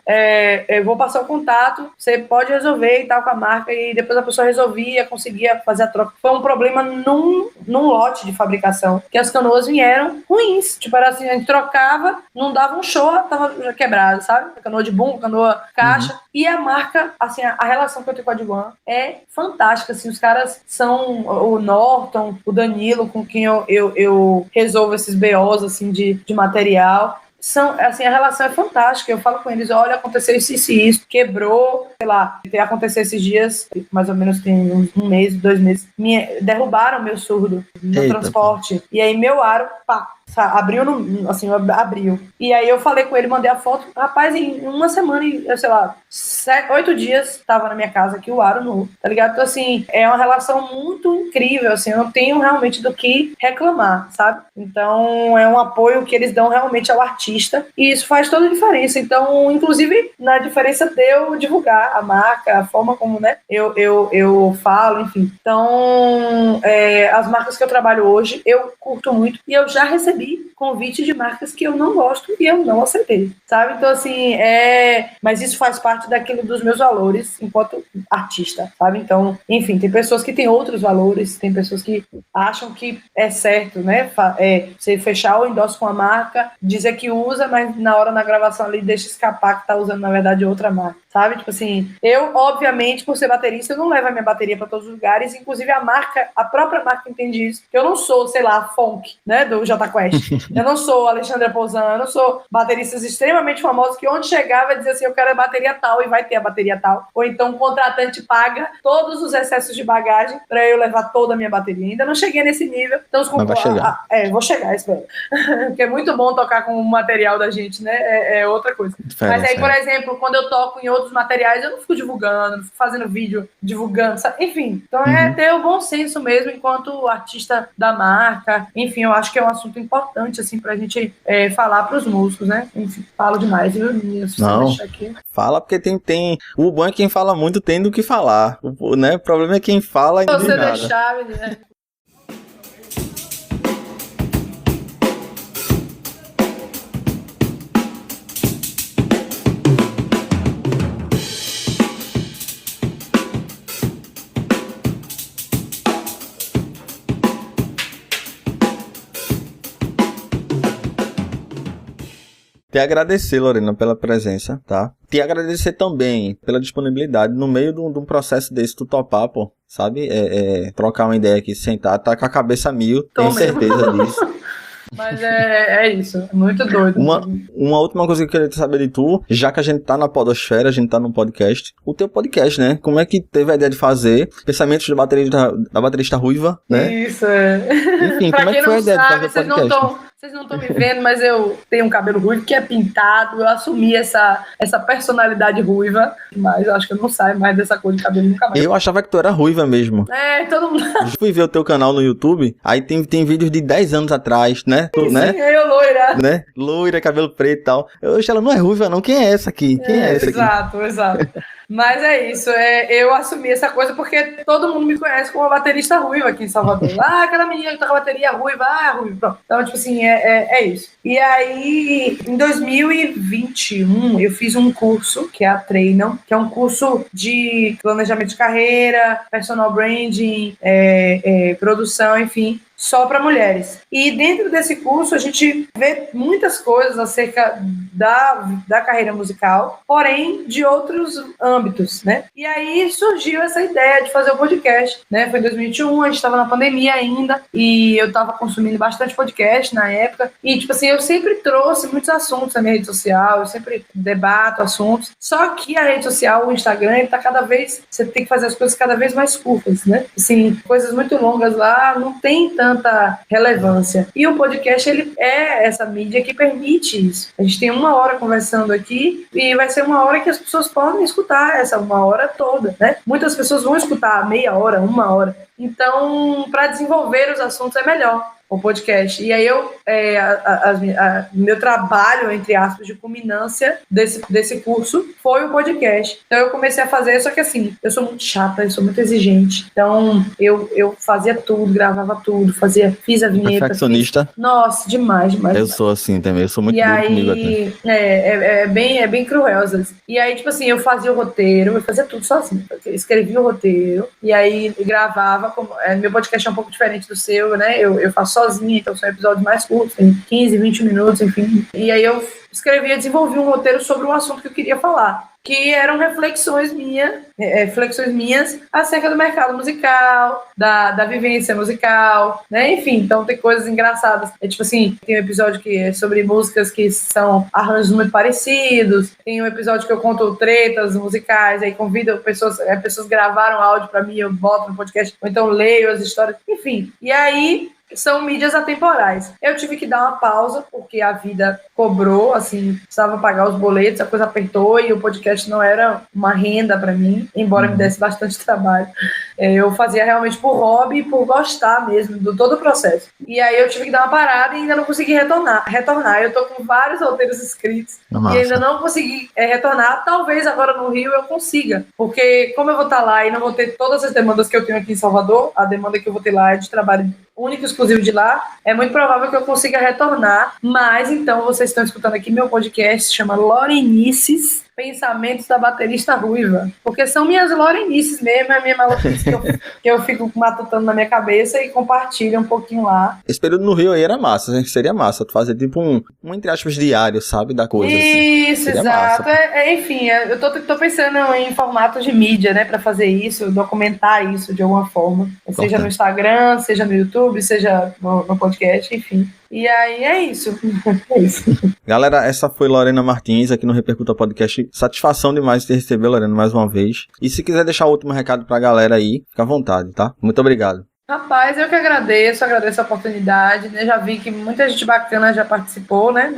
eu vou passar o contato, você pode resolver e tal com a marca. E depois a pessoa resolvia, conseguia fazer a troca. Foi um problema num lote de fabricação, que as canoas vieram ruins. Tipo, era assim, a gente trocava, não dava um show, tava quebrada, sabe? Canoa de bumbo, canoa caixa. E a marca, assim, a relação que eu tenho com a Juan é fantástica, assim, os caras são o Norton, o Danilo, com quem eu resolvo esses BOs, assim, de material. Assim, a relação é fantástica. Eu falo com eles, olha, aconteceu isso, quebrou, sei lá, aconteceu esses dias, mais ou menos tem um mês, 2 meses, derrubaram meu surdo no transporte. E aí meu aro, pá, abriu, abriu. E aí eu falei com ele, mandei a foto, rapaz, em uma semana, sei lá, 8 dias, tava na minha casa aqui o aro novo, tá ligado? Então, assim, é uma relação muito incrível, assim, eu não tenho realmente do que reclamar, sabe? Então, é um apoio que eles dão realmente ao artista, e isso faz toda a diferença. Então, inclusive, na diferença de eu divulgar a marca, a forma como, né, eu falo, enfim. Então, as marcas que eu trabalho hoje, eu curto muito, e eu já recebi convite de marcas que eu não gosto e eu não aceitei, sabe? Então, assim, mas isso faz parte daquilo dos meus valores enquanto artista, sabe? Então, enfim, tem pessoas que têm outros valores, tem pessoas que acham que é certo, né? Você fechar o endosso com a marca, dizer que usa, mas na hora na gravação ali deixa escapar que tá usando, na verdade, outra marca, sabe? Tipo assim, eu, obviamente, por ser baterista, eu não levo a minha bateria para todos os lugares, inclusive a própria marca entende isso, que eu não sou, sei lá, funk, né, do Jota Quest, eu não sou Alexandre Poussin, eu não sou bateristas extremamente famosos que onde chegar vai dizer assim, eu quero a bateria tal e vai ter a bateria tal, ou então o contratante paga todos os excessos de bagagem para eu levar toda a minha bateria. Ainda não cheguei nesse nível, então mas vai chegar. vou chegar, espero. Porque é muito bom tocar com o material da gente, né, é outra coisa. Mas aí, por exemplo, quando eu toco em outros materiais, eu não fico divulgando, não fico fazendo vídeo divulgando, sabe? Enfim, então é ter o bom senso mesmo enquanto artista da marca. Enfim, eu acho que é um assunto importante, assim, pra gente falar pros músicos, né? Enfim, falo demais, viu? Não, fala porque tem... O bom é quem fala muito tem do que falar, né? O problema é quem fala e não diz nada. Você deixar, né? Te agradecer, Lorena, pela presença, tá? Te agradecer também pela disponibilidade no meio de um processo desse, tu topar, pô, sabe? Trocar uma ideia aqui, sentar, tá com a cabeça a mil, tenho certeza disso. Mas é isso, é muito doido. Uma última coisa que eu queria saber de tu, já que a gente tá na podosfera, a gente tá num podcast, o teu podcast, né? Como é que teve a ideia de fazer? Pensamentos da baterista ruiva, né? Isso, Enfim, como é que foi a ideia de fazer o podcast? Vocês não estão me vendo, mas eu tenho um cabelo ruivo que é pintado, eu assumi essa personalidade ruiva, mas eu acho que eu não saio mais dessa cor de cabelo nunca mais. Eu achava que tu era ruiva mesmo. Todo mundo... Eu fui ver o teu canal no YouTube, aí tem vídeos de 10 anos atrás, né? Sim, eu loira. Né? Loira, cabelo preto e tal. Eu achei ela, não é ruiva não, quem é essa aqui? Quem é essa aqui? Exato. Mas é isso, eu assumi essa coisa porque todo mundo me conhece como uma baterista ruiva aqui em Salvador. Aquela menina que toca bateria ruiva, ruiva, pronto. Então, tipo assim, é isso. E aí, em 2021, eu fiz um curso, que é a Treinam, que é um curso de planejamento de carreira, personal branding, produção, enfim, só para mulheres. E dentro desse curso a gente vê muitas coisas acerca da carreira musical, porém de outros âmbitos, né? E aí surgiu essa ideia de fazer o podcast, né? Foi em 2021, a gente estava na pandemia ainda, e eu estava consumindo bastante podcast na época, e tipo assim, eu sempre trouxe muitos assuntos na minha rede social, eu sempre debato assuntos, só que a rede social, o Instagram, ele tá cada vez, você tem que fazer as coisas cada vez mais curtas, né? Assim, coisas muito longas lá, não tem tanta relevância. E o podcast, ele é essa mídia que permite isso. A gente tem 1 hora conversando aqui e vai ser 1 hora que as pessoas podem escutar essa 1 hora toda, né? Muitas pessoas vão escutar meia hora, 1 hora. Então, para desenvolver os assuntos é melhor o podcast. E aí meu trabalho, entre aspas, de culminância desse curso foi o podcast. Então eu comecei a fazer, só que assim, eu sou muito chata, eu sou muito exigente. Então eu fazia tudo, gravava tudo, fiz a vinheta. Perfeccionista? Nossa, demais. Eu sou assim também, eu sou muito duro comigo aqui. É bem cruel às vezes. E aí, tipo assim, eu fazia o roteiro, eu fazia tudo sozinho. Eu escrevia o roteiro, e aí gravava. Meu podcast é um pouco diferente do seu, né? Eu faço sozinha, então são episódios mais curtos, tem 15, 20 minutos, enfim. E aí eu escrevia, desenvolvi um roteiro sobre o assunto que eu queria falar, que eram reflexões minhas acerca do mercado musical, da vivência musical, né? Enfim, então tem coisas engraçadas. Tipo assim, tem um episódio que é sobre músicas que são arranjos muito parecidos, tem um episódio que eu conto tretas musicais, aí convido pessoas gravaram áudio pra mim, eu boto no podcast, ou então leio as histórias, enfim. E aí são mídias atemporais. Eu tive que dar uma pausa, porque a vida cobrou, assim, precisava pagar os boletos, a coisa apertou e o podcast não era uma renda para mim, embora me desse bastante trabalho. Eu fazia realmente por hobby e por gostar mesmo do todo o processo. E aí eu tive que dar uma parada e ainda não consegui retornar. Eu tô com vários roteiros escritos e ainda não consegui retornar. Talvez agora no Rio eu consiga, porque como eu vou estar lá e não vou ter todas as demandas que eu tenho aqui em Salvador, a demanda que eu vou ter lá é de trabalho único e exclusivo de lá, é muito provável que eu consiga retornar, mas então vocês estão escutando aqui meu podcast, se chama Lorenices, pensamentos da baterista ruiva. Porque são minhas lorenices mesmo, a minha maluquice que eu fico matutando na minha cabeça e compartilho um pouquinho lá. Esse período no Rio aí era massa, né? Seria massa tu fazer tipo um entre aspas, diário, sabe? Da coisa. Isso, assim. Exato. Enfim, eu tô pensando em formatos de mídia, né? Pra fazer isso, documentar isso de alguma forma. Seja no Instagram, seja no YouTube, seja no podcast, enfim. E aí é isso. É isso. Galera, essa foi Lorena Martins aqui no Repercuta Podcast. Satisfação demais ter recebido, Lorena, mais uma vez. E se quiser deixar o último recado pra galera aí, fica à vontade, tá? Muito obrigado. Rapaz, eu que agradeço a oportunidade, né? Já vi que muita gente bacana já participou, né?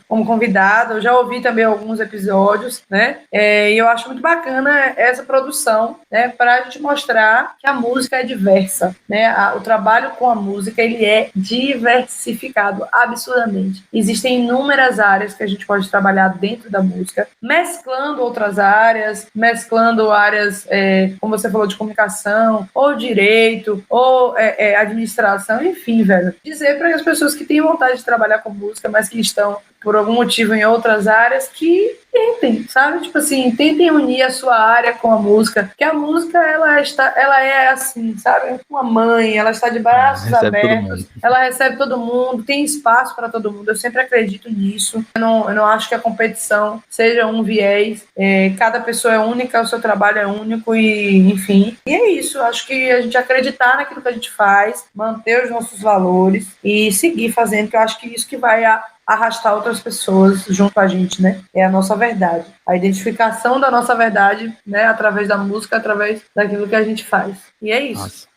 Como convidado. Eu já ouvi também alguns episódios, né? E eu acho muito bacana essa produção, né? Para a gente mostrar que a música é diversa, né? O trabalho com a música, ele é diversificado, absurdamente. Existem inúmeras áreas que a gente pode trabalhar dentro da música, mesclando outras áreas, como você falou, de comunicação, ou direito, ou administração, enfim, velho. Dizer para as pessoas que têm vontade de trabalhar com música, mas que estão, por algum motivo, em outras áreas, que tentem, sabe? Tipo assim, tentem unir a sua área com a música, porque a música, ela é assim, sabe? Uma mãe, ela está de braços abertos, ela recebe todo mundo, tem espaço para todo mundo, eu sempre acredito nisso. Eu não acho que a competição seja um viés, cada pessoa é única, o seu trabalho é único e, enfim. E é isso, eu acho que a gente acreditar naquilo que a gente faz, manter os nossos valores e seguir fazendo, que eu acho que isso que vai arrastar outras pessoas junto com a gente, né? É a nossa verdade. A identificação da nossa verdade, né? Através da música, através daquilo que a gente faz. E é isso. Nossa.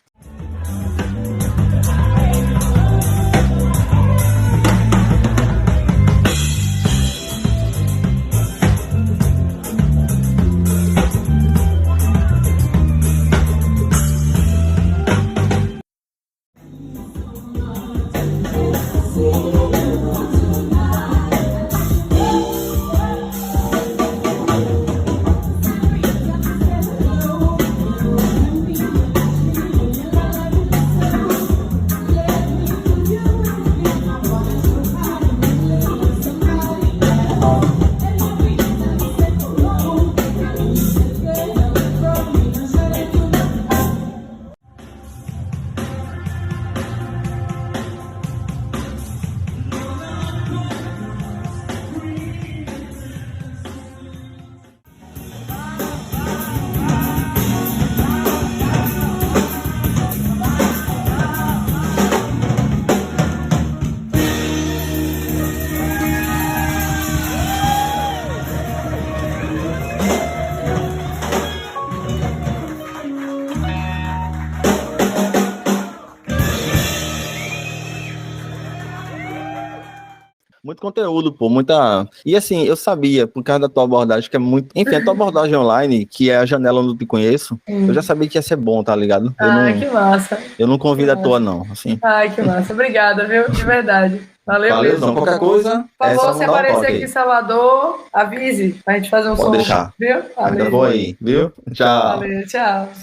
Muito conteúdo, pô, muita... E assim, eu sabia, por causa da tua abordagem, que é muito... Enfim, a tua abordagem online, que é a janela onde eu te conheço, eu já sabia que ia ser bom, tá ligado? Que massa. Eu não convido à toa, não, assim. Ai, que massa. Obrigada, viu? De verdade. Valeu mesmo. Qualquer coisa... Por favor, se aparecer aqui em Salvador, avise, pra gente fazer um som. Pode deixar. Viu? Valeu. Ainda vou aí, viu? Tchau. Valeu, tchau.